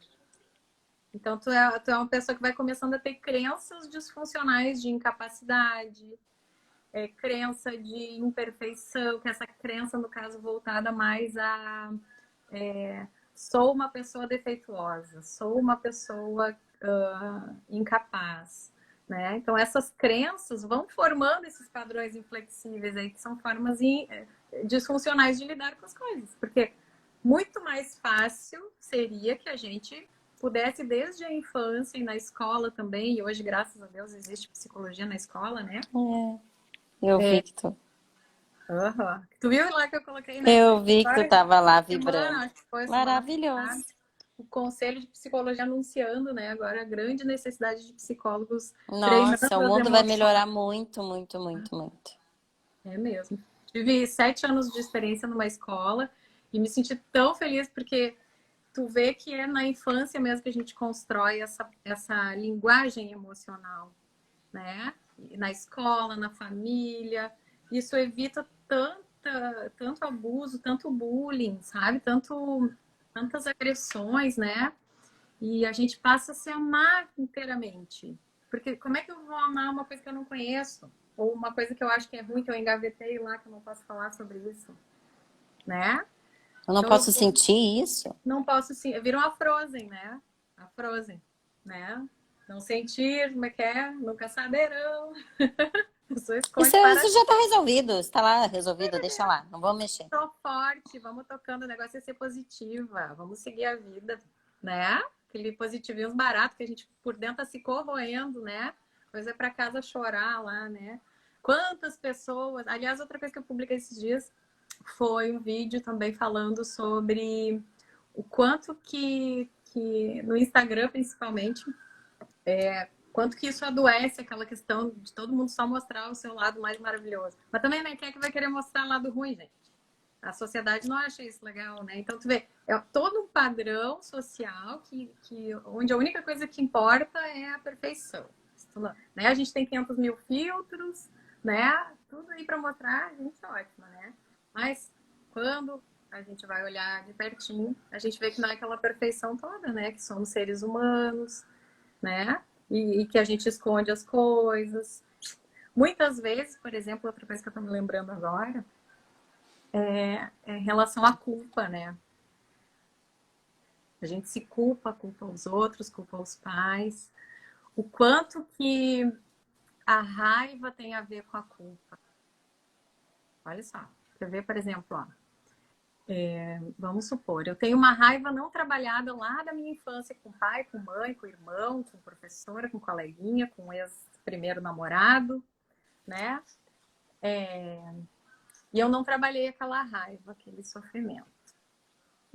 Então, tu é uma pessoa que vai começando a ter crenças disfuncionais de incapacidade, crença de imperfeição, que essa crença, no caso, voltada mais a sou uma pessoa defeituosa, sou uma pessoa incapaz. Né? Então, essas crenças vão formando esses padrões inflexíveis aí, que são formas disfuncionais de lidar com as coisas. Porque muito mais fácil seria que a gente pudesse, desde a infância e na escola também, e hoje, graças a Deus, existe psicologia na escola, né? Eu vi que tu, Uhum. Tu viu lá que eu coloquei, né? eu vi que tu Agora, tava lá semana, vibrando. acho que foi semana passada, Maravilhoso. o Conselho de Psicologia anunciando, né, agora a grande necessidade de psicólogos treinando Nossa, o as mundo vai emoções. melhorar muito, muito, muito, muito. É mesmo. Tive 7 anos de experiência numa escola e me senti tão feliz porque tu vê que é na infância mesmo que a gente constrói essa linguagem emocional, né? Na escola, na família. Isso evita tanto abuso, tanto bullying, sabe? Tantas agressões, né? E a gente passa a se amar inteiramente. Porque como é que eu vou amar uma coisa que eu não conheço? Ou uma coisa que eu acho que é ruim, que eu engavetei lá, que eu não posso falar sobre isso, né? Eu não Então eu posso sentir isso? não posso sim. Viram a Frozen, né? A Frozen, né? Não sentir, como é que é? Nunca saberão. A pessoa esconde para Isso já tá resolvido. Está lá resolvido, deixa lá. Não vamos mexer. tô forte, vamos tocando, o negócio é ser positiva, vamos seguir a vida, né? Aquele positivismo barato que a gente por dentro tá se corroendo, né? Coisa é para casa chorar lá, né? Quantas pessoas. Aliás, outra coisa que eu publiquei esses dias foi um vídeo também falando sobre o quanto que no Instagram, principalmente, quanto que isso adoece aquela questão de todo mundo só mostrar o seu lado mais maravilhoso. Mas também, né, quem é que vai querer mostrar o lado ruim, gente? A sociedade não acha isso legal, né? Então, tu vê, é todo um padrão social onde a única coisa que importa é a perfeição. Né? A gente tem 500 mil filtros, né? Tudo aí para mostrar, a gente é ótima, né? Mas quando a gente vai olhar de pertinho, a gente vê que não é aquela perfeição toda, né? Que somos seres humanos, né? E que a gente esconde as coisas. Muitas vezes, por exemplo, outra coisa que eu tô me lembrando agora, em relação à culpa, né? A gente se culpa os outros, culpa os pais. O quanto que a raiva tem a ver com a culpa. Olha só, quer ver, por exemplo, ó, vamos supor, eu tenho uma raiva não trabalhada lá da minha infância com pai, com mãe, com irmão, com professora, com coleguinha, com ex-primeiro namorado, né? E eu não trabalhei aquela raiva, aquele sofrimento.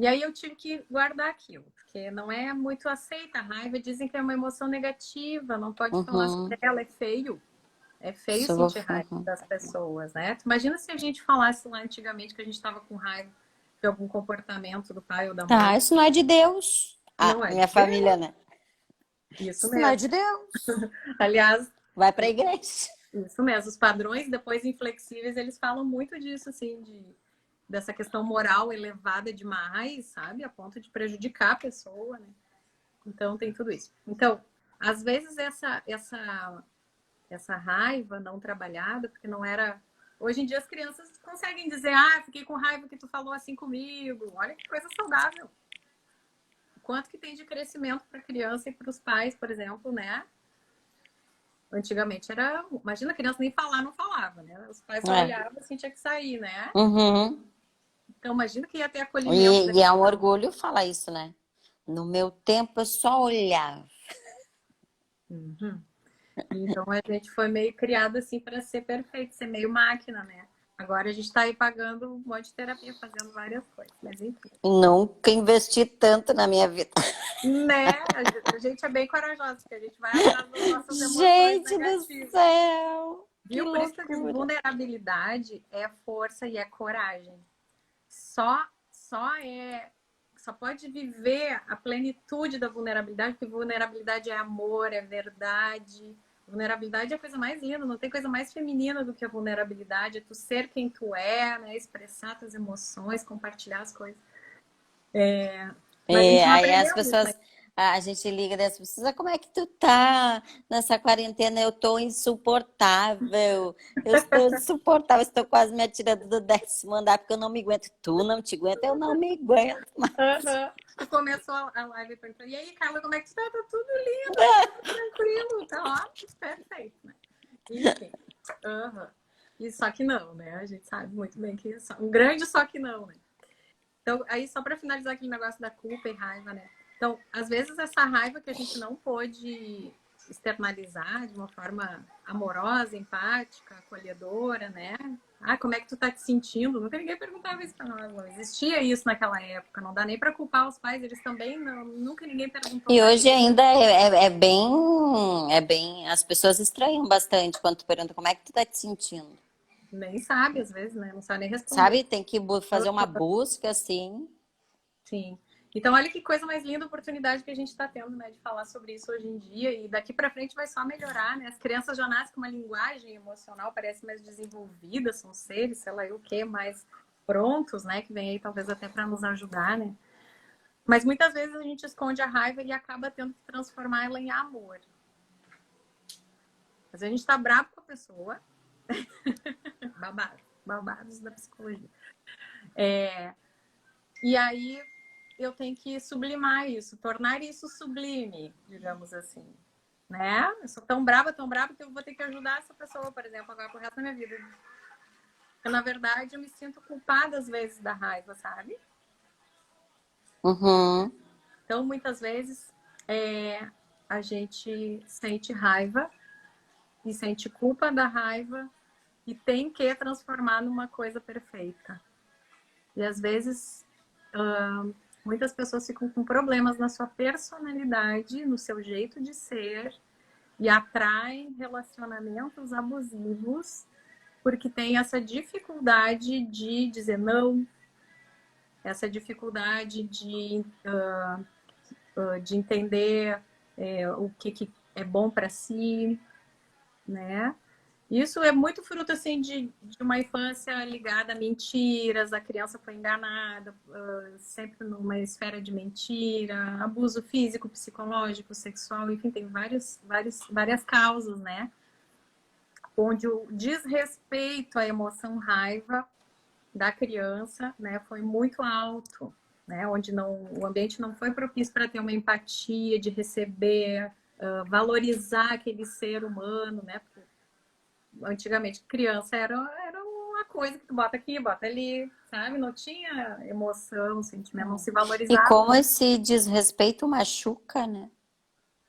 E aí eu tive que guardar aquilo, porque não é muito aceita a raiva. Dizem que é uma emoção negativa, não pode falar sobre Uhum. ela, é feio. É feio Isso, sentir raiva uhum. das pessoas, né? Tu imagina se a gente falasse lá antigamente que a gente estava com raiva de algum comportamento do pai ou da Ah, mãe. isso não é de Deus. Ah, Não é de minha família, Deus. né? Isso Isso não é mesmo. de Deus. Aliás, Vai pra igreja. isso mesmo. Os padrões depois inflexíveis, eles falam muito disso, assim, dessa questão moral elevada demais, sabe? A ponto de prejudicar a pessoa, né? Então tem tudo isso. Então, às vezes essa raiva não trabalhada, porque não era. Hoje em dia as crianças conseguem dizer, ah, fiquei com raiva que tu falou assim comigo. Olha que coisa saudável. Quanto que tem de crescimento para a criança e para os pais, por exemplo, né? Antigamente era. Imagina a criança nem falar, não falava, né? Os pais só É. olhavam assim, tinha que sair, né? Uhum. Então imagina que ia ter acolhimento E é um depois. orgulho falar isso, né? No meu tempo eu só olhava. Uhum. Então a gente foi meio criado assim para ser perfeito, ser meio máquina, né? Agora a gente está aí pagando um monte de terapia, fazendo várias coisas, mas enfim. Nunca investi tanto na minha vida. Né? A gente é bem corajosa, porque a gente vai atrás das nossas emoções Gente do negativas. céu! Que Viu? Por isso que eu digo, loucura! vulnerabilidade é força e é coragem. Só, só é, só pode viver a plenitude da vulnerabilidade, porque vulnerabilidade é amor, é verdade. Vulnerabilidade é a coisa mais linda, não tem coisa mais feminina do que a vulnerabilidade, é tu ser quem tu é, né? Expressar tuas emoções, compartilhar as coisas. Mas a gente É, não aí as aprendeu isso, né? pessoas, a gente liga das pessoas, "Ah, como é que tu tá nessa quarentena? Eu tô insuportável, eu estou insuportável, estou quase me atirando do 10º andar porque eu não me aguento. Tu não te aguenta, eu não me aguento mais. Uhum. Tu começou a live perguntando, e aí, Carla, como é que tu tá? Tá tudo lindo, tá tudo tranquilo, tá ótimo, perfeito, né? Enfim. Uhum. E só que não, né? A gente sabe muito bem que é só, um grande só que não, né? Então, aí só para finalizar aquele negócio da culpa e raiva, né? Então, às vezes essa raiva que a gente não pôde externalizar de uma forma amorosa, empática, acolhedora, né? Ah, como é que tu tá te sentindo? Nunca ninguém perguntava isso pra nós, não existia isso naquela época, não dá nem para culpar os pais, eles também não, nunca ninguém perguntou E para hoje eles. ainda é bem, as pessoas estranham bastante quando tu pergunta como é que tu tá te sentindo. Nem sabe às vezes, né? Não sabe nem responder. Sabe? Tem que fazer uma busca assim. Sim. Então, olha que coisa mais linda a oportunidade que a gente está tendo, né, de falar sobre isso hoje em dia. E daqui para frente vai só melhorar, né? As crianças já nascem com uma linguagem emocional, parece mais desenvolvida, são seres, sei lá, o que, mais prontos, né? Que vem aí talvez até para nos ajudar, né? Mas muitas vezes a gente esconde a raiva e acaba tendo que transformar ela em amor. Às vezes a gente está bravo com a pessoa. Babados da psicologia. E aí eu tenho que sublimar isso, tornar isso sublime, digamos assim, né? Eu sou tão brava que eu vou ter que ajudar essa pessoa, por exemplo, agora pro resto da minha vida. Porque, na verdade, eu me sinto culpada às vezes da raiva, sabe? Uhum. Então, muitas vezes, a gente sente raiva e sente culpa da raiva e tem que transformar numa coisa perfeita. E às vezes muitas pessoas ficam com problemas na sua personalidade, no seu jeito de ser e atraem relacionamentos abusivos porque tem essa dificuldade de dizer não, essa dificuldade de entender o que é bom para si, né? Isso é muito fruto assim de uma infância ligada a mentiras, a criança foi enganada, sempre numa esfera de mentira, abuso físico, psicológico, sexual, enfim, tem várias causas, né? Onde o desrespeito à emoção raiva da criança, né, foi muito alto, né? Onde o ambiente não foi propício para ter uma empatia, de receber, valorizar aquele ser humano, né? Porque antigamente criança era uma coisa que tu bota aqui, bota ali, sabe? Não tinha emoção, sentimento, não se E valorizava, como esse desrespeito machuca, né?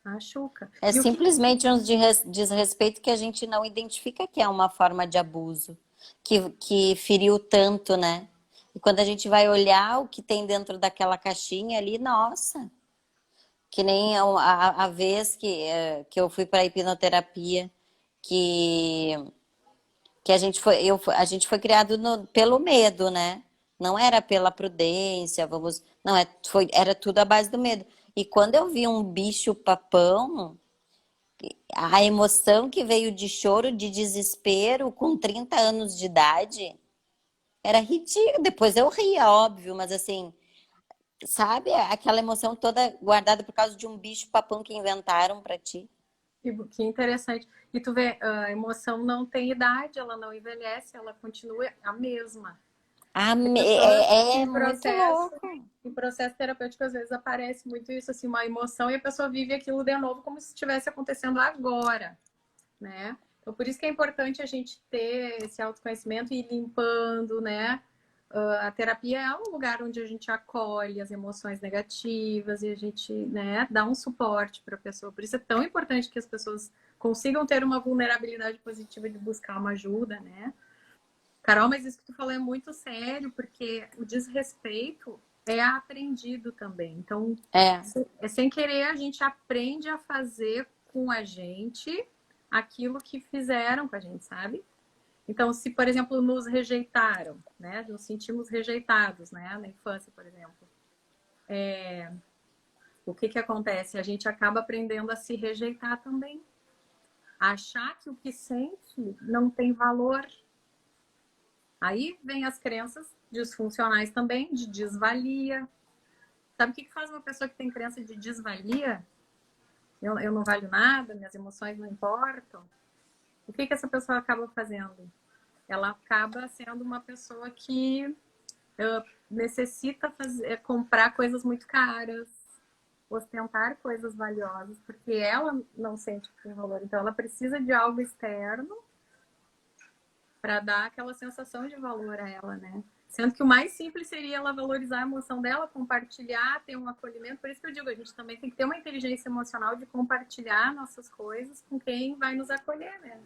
machuca. É E o que simplesmente um desrespeito que a gente não identifica que é uma forma de abuso, que feriu tanto, né? E quando a gente vai olhar o que tem dentro daquela caixinha ali, nossa, que nem a vez que eu fui para hipnoterapia, que, que a gente foi, a gente foi criado pelo medo, né? Não era pela prudência, vamos. Não, era tudo à base do medo. E quando eu vi um bicho-papão, a emoção que veio de choro, de desespero, com 30 anos de idade, era ridículo. Depois eu ria, óbvio, mas assim, sabe? Aquela emoção toda guardada por causa de um bicho-papão que inventaram pra ti. Que interessante. E tu vê, a emoção não tem idade, ela não envelhece, ela continua a mesma. Tem pessoas É muito louco. em processo terapêutico, às vezes aparece muito isso, assim, uma emoção e a pessoa vive aquilo de novo como se estivesse acontecendo agora, né? Então, por isso que é importante a gente ter esse autoconhecimento e ir limpando, né? A terapia é um lugar onde a gente acolhe as emoções negativas e a gente, né, dá um suporte para a pessoa. Por isso é tão importante que as pessoas consigam ter uma vulnerabilidade positiva de buscar uma ajuda, né? Carol, mas isso que tu falou é muito sério, porque o desrespeito é aprendido também. Então, É. sem querer, a gente aprende a fazer com a gente aquilo que fizeram com a gente, sabe? Então, se, por exemplo, nos rejeitaram, né? Nos sentimos rejeitados, né? Na infância, por exemplo. O que acontece? A gente acaba aprendendo a se rejeitar também. A achar que o que sente não tem valor. Aí vem as crenças disfuncionais também, de desvalia. Sabe o que faz uma pessoa que tem crença de desvalia? Eu não valho nada, minhas emoções não importam. O que essa pessoa acaba fazendo? Ela acaba sendo uma pessoa que necessita comprar coisas muito caras, ostentar coisas valiosas, porque ela não sente que tem valor. Então, ela precisa de algo externo para dar aquela sensação de valor a ela, né? Sendo que o mais simples seria ela valorizar a emoção dela, compartilhar, ter um acolhimento. Por isso que eu digo, a gente também tem que ter uma inteligência emocional de compartilhar nossas coisas com quem vai nos acolher, né?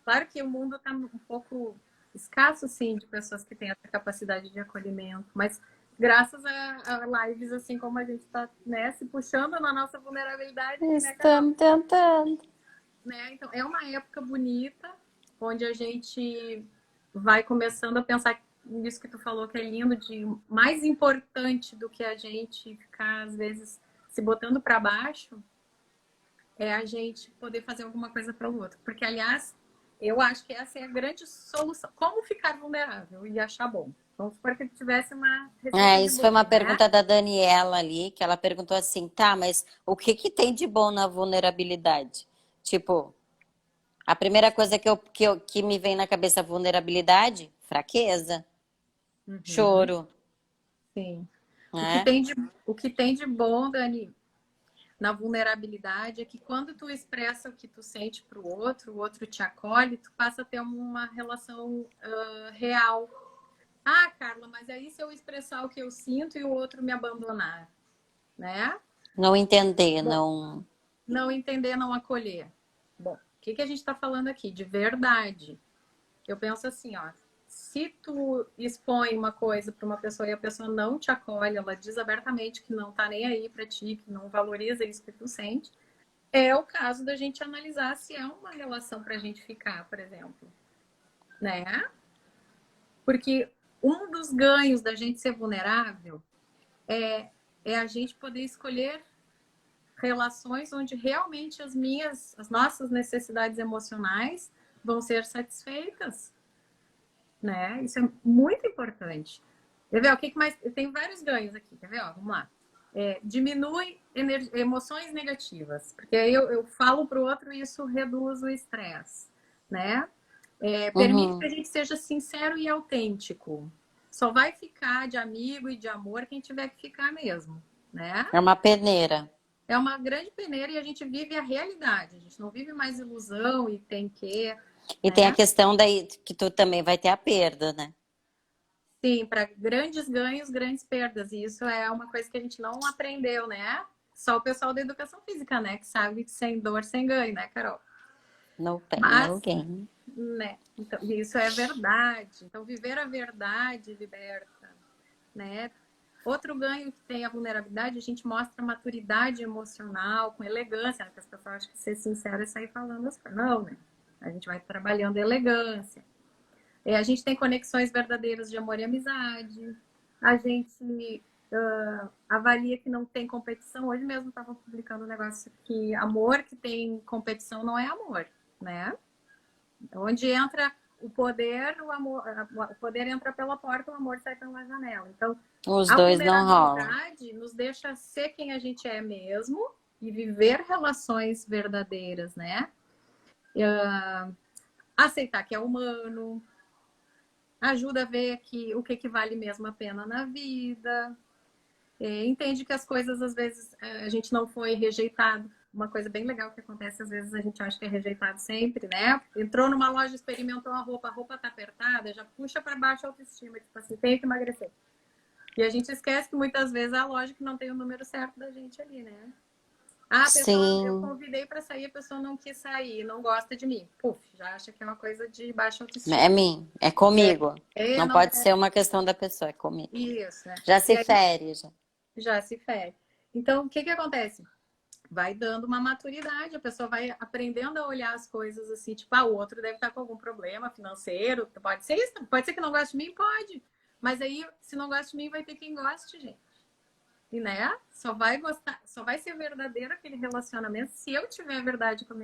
Claro que o mundo está um pouco escasso, sim, de pessoas que têm essa capacidade de acolhimento, mas graças a lives assim como a gente está, né, se puxando na nossa vulnerabilidade, né, Carol? Estamos tentando. Né? Então, é uma época bonita, onde a gente vai começando a pensar nisso que tu falou, que é lindo, de mais importante do que a gente ficar, às vezes, se botando para baixo, é a gente poder fazer alguma coisa para o outro. Porque, aliás, eu acho que essa é a grande solução. Como ficar vulnerável e achar bom? Vamos supor que tivesse uma receita de Isso foi bolo, uma né? pergunta da Daniela ali, que ela perguntou assim, tá, mas o que que tem de bom na vulnerabilidade? Tipo, a primeira coisa que me vem na cabeça, vulnerabilidade, fraqueza, Uhum, choro, sim. O que né? tem de, o que tem de bom, Dani, na vulnerabilidade é que quando tu expressa o que tu sente para o outro te acolhe, tu passa a ter uma relação real. Ah, Carla, mas aí se eu expressar o que eu sinto e o outro me abandonar, né? Não entender, Bom, não. não entender, não acolher. Bom, o que a gente está falando aqui? De verdade. Eu penso assim, ó, se tu expõe uma coisa para uma pessoa e a pessoa não te acolhe, ela diz abertamente que não tá nem aí para ti, que não valoriza isso que tu sente, é o caso da gente analisar se é uma relação para a gente ficar, por exemplo, né? Porque um dos ganhos da gente ser vulnerável é a gente poder escolher relações onde realmente as nossas necessidades emocionais vão ser satisfeitas, né? Isso é muito importante. Quer ver? O que mais? Tem vários ganhos aqui, quer ver? Ó, vamos lá. Diminui emoções negativas, porque aí eu falo para o outro e isso reduz o estresse, né? Permite que Uhum. a gente seja sincero e autêntico. Só vai ficar de amigo e de amor quem tiver que ficar mesmo, né? É uma peneira. É uma grande peneira e a gente vive a realidade. A gente não vive mais ilusão e tem que, E tem a né? questão daí que tu também vai ter a perda, né? Sim, para grandes ganhos, grandes perdas. E isso é uma coisa que a gente não aprendeu, né? Só o pessoal da educação física, né? Que sabe que sem dor, sem ganho, né, Carol? No pain, no Mas, gain. né? Então, isso é verdade. Então, viver a verdade liberta, né? Outro ganho que tem a vulnerabilidade, a gente mostra maturidade emocional, com elegância, né? Porque as pessoas acham que ser sincero é sair falando as coisas. Não, né? A gente vai trabalhando elegância. A gente tem conexões verdadeiras de amor e amizade. A gente avalia que não tem competição. Hoje mesmo estava publicando um negócio que amor que tem competição não é amor, né? Onde entra o poder, o poder entra pela porta, o amor sai pela janela. Então, Os a dois não rolam. vulnerabilidade nos deixa ser quem a gente é mesmo e viver relações verdadeiras, né? Aceitar que é humano, ajuda a ver o que vale mesmo a pena na vida, entende que as coisas, às vezes, a gente não foi rejeitado. Uma coisa bem legal que acontece, às vezes, a gente acha que é rejeitado sempre, né? Entrou numa loja, experimentou a roupa tá apertada, já puxa para baixo a autoestima, tipo assim, tem que emagrecer. E a gente esquece que muitas vezes a loja que não tem o número certo da gente ali, né? A pessoa, eu Sim, convidei para sair, a pessoa não quis sair, não gosta de mim. Puf, já acha que é uma coisa de baixa é autoestima. mim, é comigo. Não Não pode é ser uma questão da pessoa, é comigo. isso, né? Já E se aí fere, já. já se fere. Então, o que que acontece? Vai dando uma maturidade, a pessoa vai aprendendo a olhar as coisas assim, tipo, o outro deve estar com algum problema financeiro, pode ser isso, pode ser que não goste de mim, pode. Mas aí, se não gosta de mim, vai ter quem goste, gente. E, né? Só vai gostar, só vai ser verdadeiro aquele relacionamento se eu tiver verdade com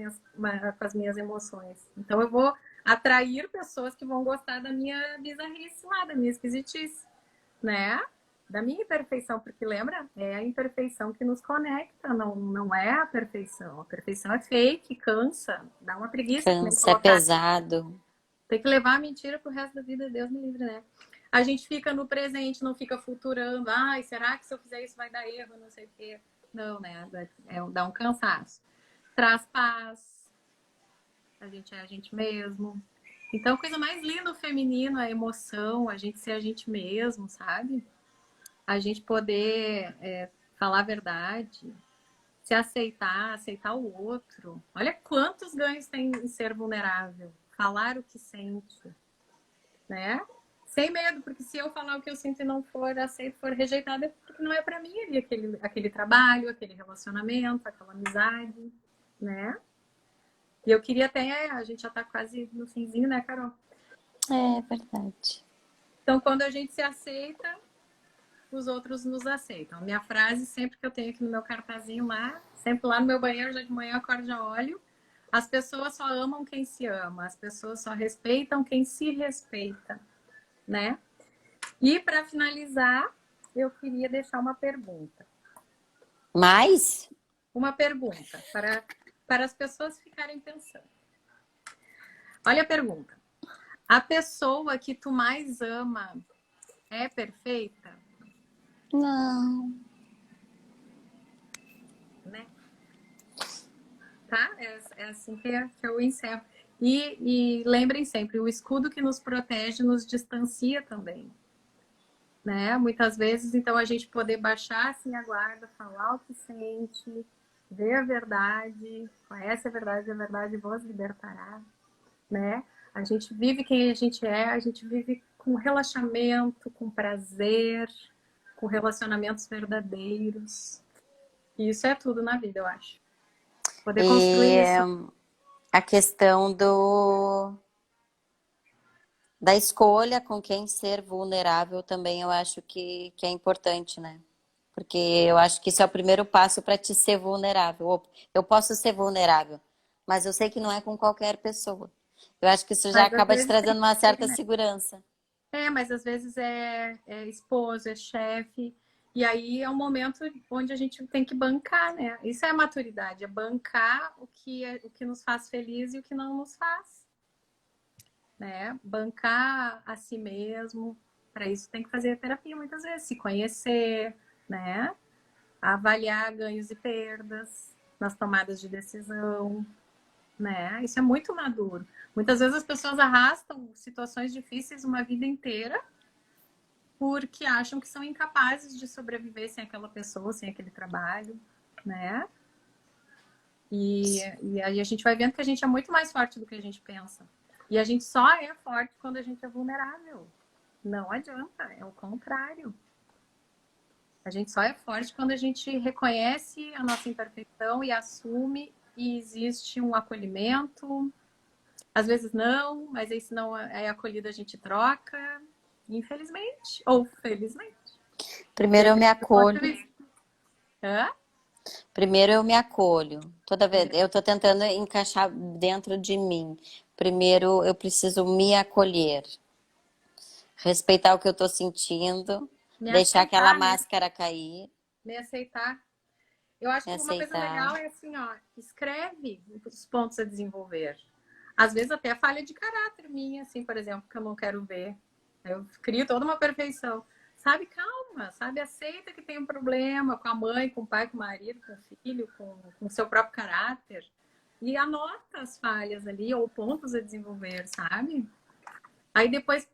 as minhas emoções. Então, eu vou atrair pessoas que vão gostar da minha bizarrice lá, da minha esquisitice, né? Da minha imperfeição, porque lembra? É a imperfeição que nos conecta, não é a perfeição. A perfeição é fake, cansa, dá uma preguiça também Cansa, é colocar. pesado. Tem que levar a mentira pro resto da vida, Deus me livre, né? A gente fica no presente, não fica futurando. Ai, será que se eu fizer isso vai dar erro? Não sei o quê. Não, né? Dá um cansaço. Traz paz. A gente é a gente mesmo. Então, a coisa mais linda do feminino é a emoção, a gente ser a gente mesmo, sabe? A gente poder falar a verdade, se aceitar, aceitar o outro. Olha quantos ganhos tem em ser vulnerável. Falar o que sente, né? Sem medo, porque se eu falar o que eu sinto e não for aceito, for rejeitado, é porque não é para mim ali aquele trabalho, aquele relacionamento, aquela amizade, né? E eu queria até, a gente já tá quase no finzinho, né, Carol? É verdade. Então, quando a gente se aceita, os outros nos aceitam. Minha frase, sempre que eu tenho aqui no meu cartazinho lá, sempre lá no meu banheiro, já de manhã eu acordo já olho. As pessoas só amam quem se ama, as pessoas só respeitam quem se respeita, né? E para finalizar, eu queria deixar uma pergunta. Mas, Uma pergunta para as pessoas ficarem pensando. Olha a pergunta. A pessoa que tu mais ama é perfeita? não. Né? Tá? É assim que eu encerro. E lembrem sempre, o escudo que nos protege nos distancia também. Né? Muitas vezes, então, a gente poder baixar assim a guarda, falar o que sente, ver a verdade, conhece a verdade vos libertará, né? A gente vive quem a gente vive com relaxamento, com prazer, com relacionamentos verdadeiros. E isso é tudo na vida, eu acho. Poder construir E isso. a questão da escolha com quem ser vulnerável também eu acho que é importante, né? Porque eu acho que isso é o primeiro passo para te ser vulnerável. Eu posso ser vulnerável, mas eu sei que não é com qualquer pessoa. Eu acho que isso já Mas às acaba te vezes tem trazendo uma que ser, certa né? segurança. Mas às vezes é esposo, é chefe. E aí é um momento onde a gente tem que bancar, né? Isso é a maturidade, é bancar o que nos faz feliz e o que não nos faz, né? Bancar a si mesmo. Para isso tem que fazer terapia muitas vezes, se conhecer, né? Avaliar ganhos e perdas nas tomadas de decisão, né? Isso é muito maduro. Muitas vezes as pessoas arrastam situações difíceis uma vida inteira porque acham que são incapazes de sobreviver sem aquela pessoa, sem aquele trabalho, né? E aí a gente vai vendo que a gente é muito mais forte do que a gente pensa. E a gente só é forte quando a gente é vulnerável. Não adianta, é o contrário. A gente só é forte quando a gente reconhece a nossa imperfeição e assume e existe um acolhimento. Às vezes não, mas aí se não é acolhido a gente troca, infelizmente ou felizmente. Primeiro eu me acolho. Hã? Primeiro eu me acolho. Toda vez eu tô tentando encaixar dentro de mim. Primeiro eu preciso me acolher, respeitar o que eu tô sentindo, Me deixar aquela aceitar, né? máscara cair, Me aceitar. Eu acho me que uma coisa legal aceitar. é assim, ó, escreve os pontos a desenvolver. Às vezes até falha de caráter minha, assim, por exemplo, que eu não quero ver. Eu crio toda uma perfeição. Sabe, calma, sabe, aceita que tem um problema com a mãe, com o pai, com o marido, com o filho, com o seu próprio caráter. E anota as falhas ali, ou pontos a desenvolver, sabe? Aí depois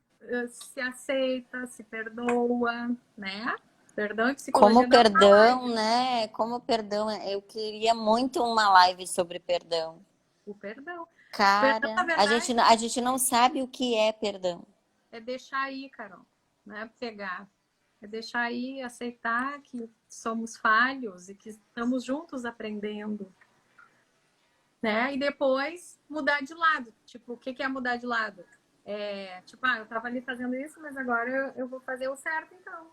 se aceita, se perdoa, né? Perdão e Como psicologia dá uma perdão, live. né? Como perdão, eu queria muito uma live sobre perdão. O perdão. Perdão, na Cara, verdade, a gente não sabe o que é perdão. é deixar aí, Carol. Não é pegar. É deixar aí, aceitar que somos falhos e que estamos juntos aprendendo. Né? E depois mudar de lado. Tipo, o que é mudar de lado? É, tipo, eu tava ali fazendo isso, mas agora eu vou fazer o certo, então.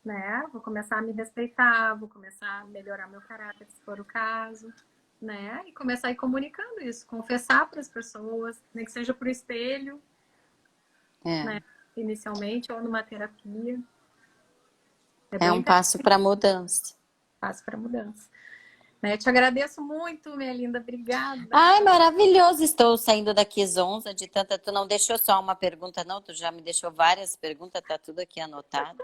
Né? Vou começar a me respeitar, vou começar a melhorar meu caráter, se for o caso. Né? E começar a ir comunicando isso, confessar para as pessoas, nem que seja por espelho, É, né? Inicialmente, ou numa terapia. É é bem um passo para mudança. fácil para mudança. Né? Te agradeço muito, minha linda. Ai, Obrigada. maravilhoso! Estou saindo daqui zonza de tanta. Tu não deixou só uma pergunta, não? Tu já me deixou várias perguntas, tá tudo aqui anotado.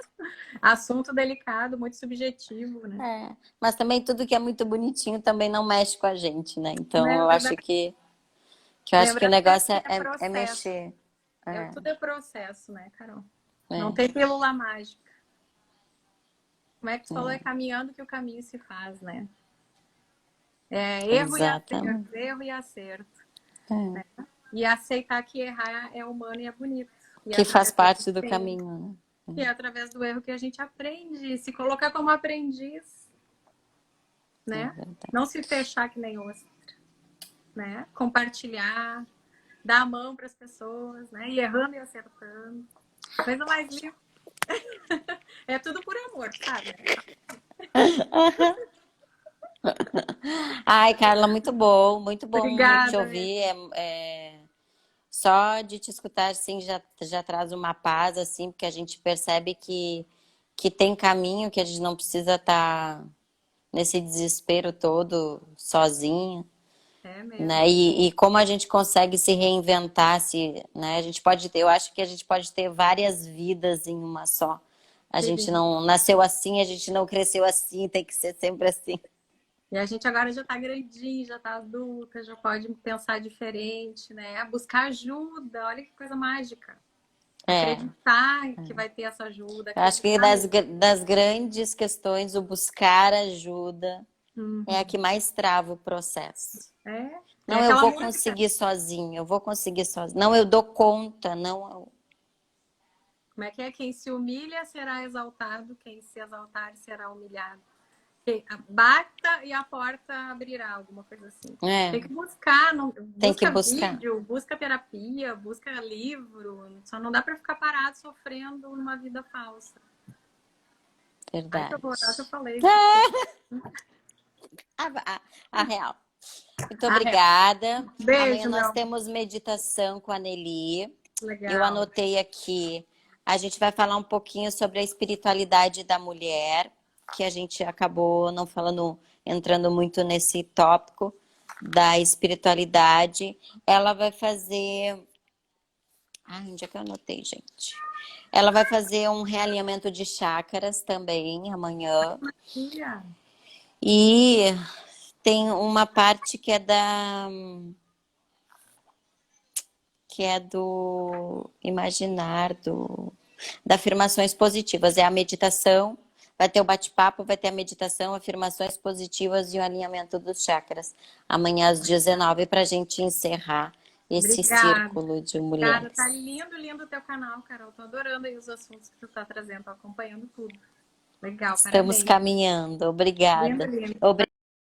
Assunto delicado, muito subjetivo, né? É, mas também tudo que é muito bonitinho também não mexe com a gente, né? Então Né? Verdade. que eu acho que o Lembrando que negócio é é processo. mexer. É, Tudo é processo, né, Carol? Não é, tem pílula mágica. Como é que tu falou? É é, caminhando que o caminho se faz, né? É exatamente. erro e acerto. É. E aceitar que errar é humano e é bonito. E é Que faz através do erro parte do que tem. caminho, E é através do erro que a gente aprende. Se colocar como aprendiz, né? É né? verdade. Não se fechar que nem ostra, né? Compartilhar, dar a mão para as pessoas, né? E errando e acertando. Coisa mais linda. É tudo por amor, sabe? Ai, Carla, muito bom te Obrigada, ouvir. Só de te escutar assim já traz uma paz, assim, porque a gente percebe que tem caminho, que a gente não precisa estar nesse desespero todo sozinha, é mesmo. né? E como a gente consegue se reinventar, se, né? A gente pode ter, eu acho que a gente pode ter várias vidas em uma só. A gente Sim. não nasceu assim, a gente não cresceu assim, tem que ser sempre assim. E a gente agora já está grandinho, já está adulta, já pode pensar diferente, né? Buscar ajuda, olha que coisa mágica. É, Acreditar que vai ter essa ajuda, eu acho que acreditar no. das grandes questões, o buscar ajuda é a Uhum. que mais trava o processo. É Não, eu aquela vou música. conseguir sozinho, eu vou conseguir sozinho. Não, eu dou conta, não. Como é que é? Quem se humilha será exaltado, quem se exaltar será humilhado. Bata e a porta abrirá, alguma coisa assim. É, Tem que buscar, não, tem que busca buscar. vídeo, busca terapia, busca livro. Só não dá para ficar parado sofrendo uma vida falsa. Ai, que Verdade. horror, eu falei. A, a real. Muito Ah, é. obrigada. Amanhã Beijo, nós meu. temos meditação com a Nelly. Eu Legal. anotei aqui. A gente vai falar um pouquinho sobre a espiritualidade da mulher, que a gente acabou não falando, entrando muito nesse tópico da espiritualidade. Ela vai fazer. Ai, onde é que eu anotei, gente? Ela vai fazer um realinhamento de chácaras também amanhã. Filha. E tem uma parte que é do imaginar, da afirmações positivas. É a meditação vai ter o bate-papo, vai ter a meditação, afirmações positivas e o alinhamento dos chakras. Amanhã às 19 para a gente encerrar esse Obrigada. círculo de Cara, tá mulheres. lindo, lindo o teu canal, Carol. Tô adorando aí os assuntos que tu tá trazendo, tô acompanhando tudo. Legal, Estamos parabéns. caminhando. Lindo, Obrigada. lindo.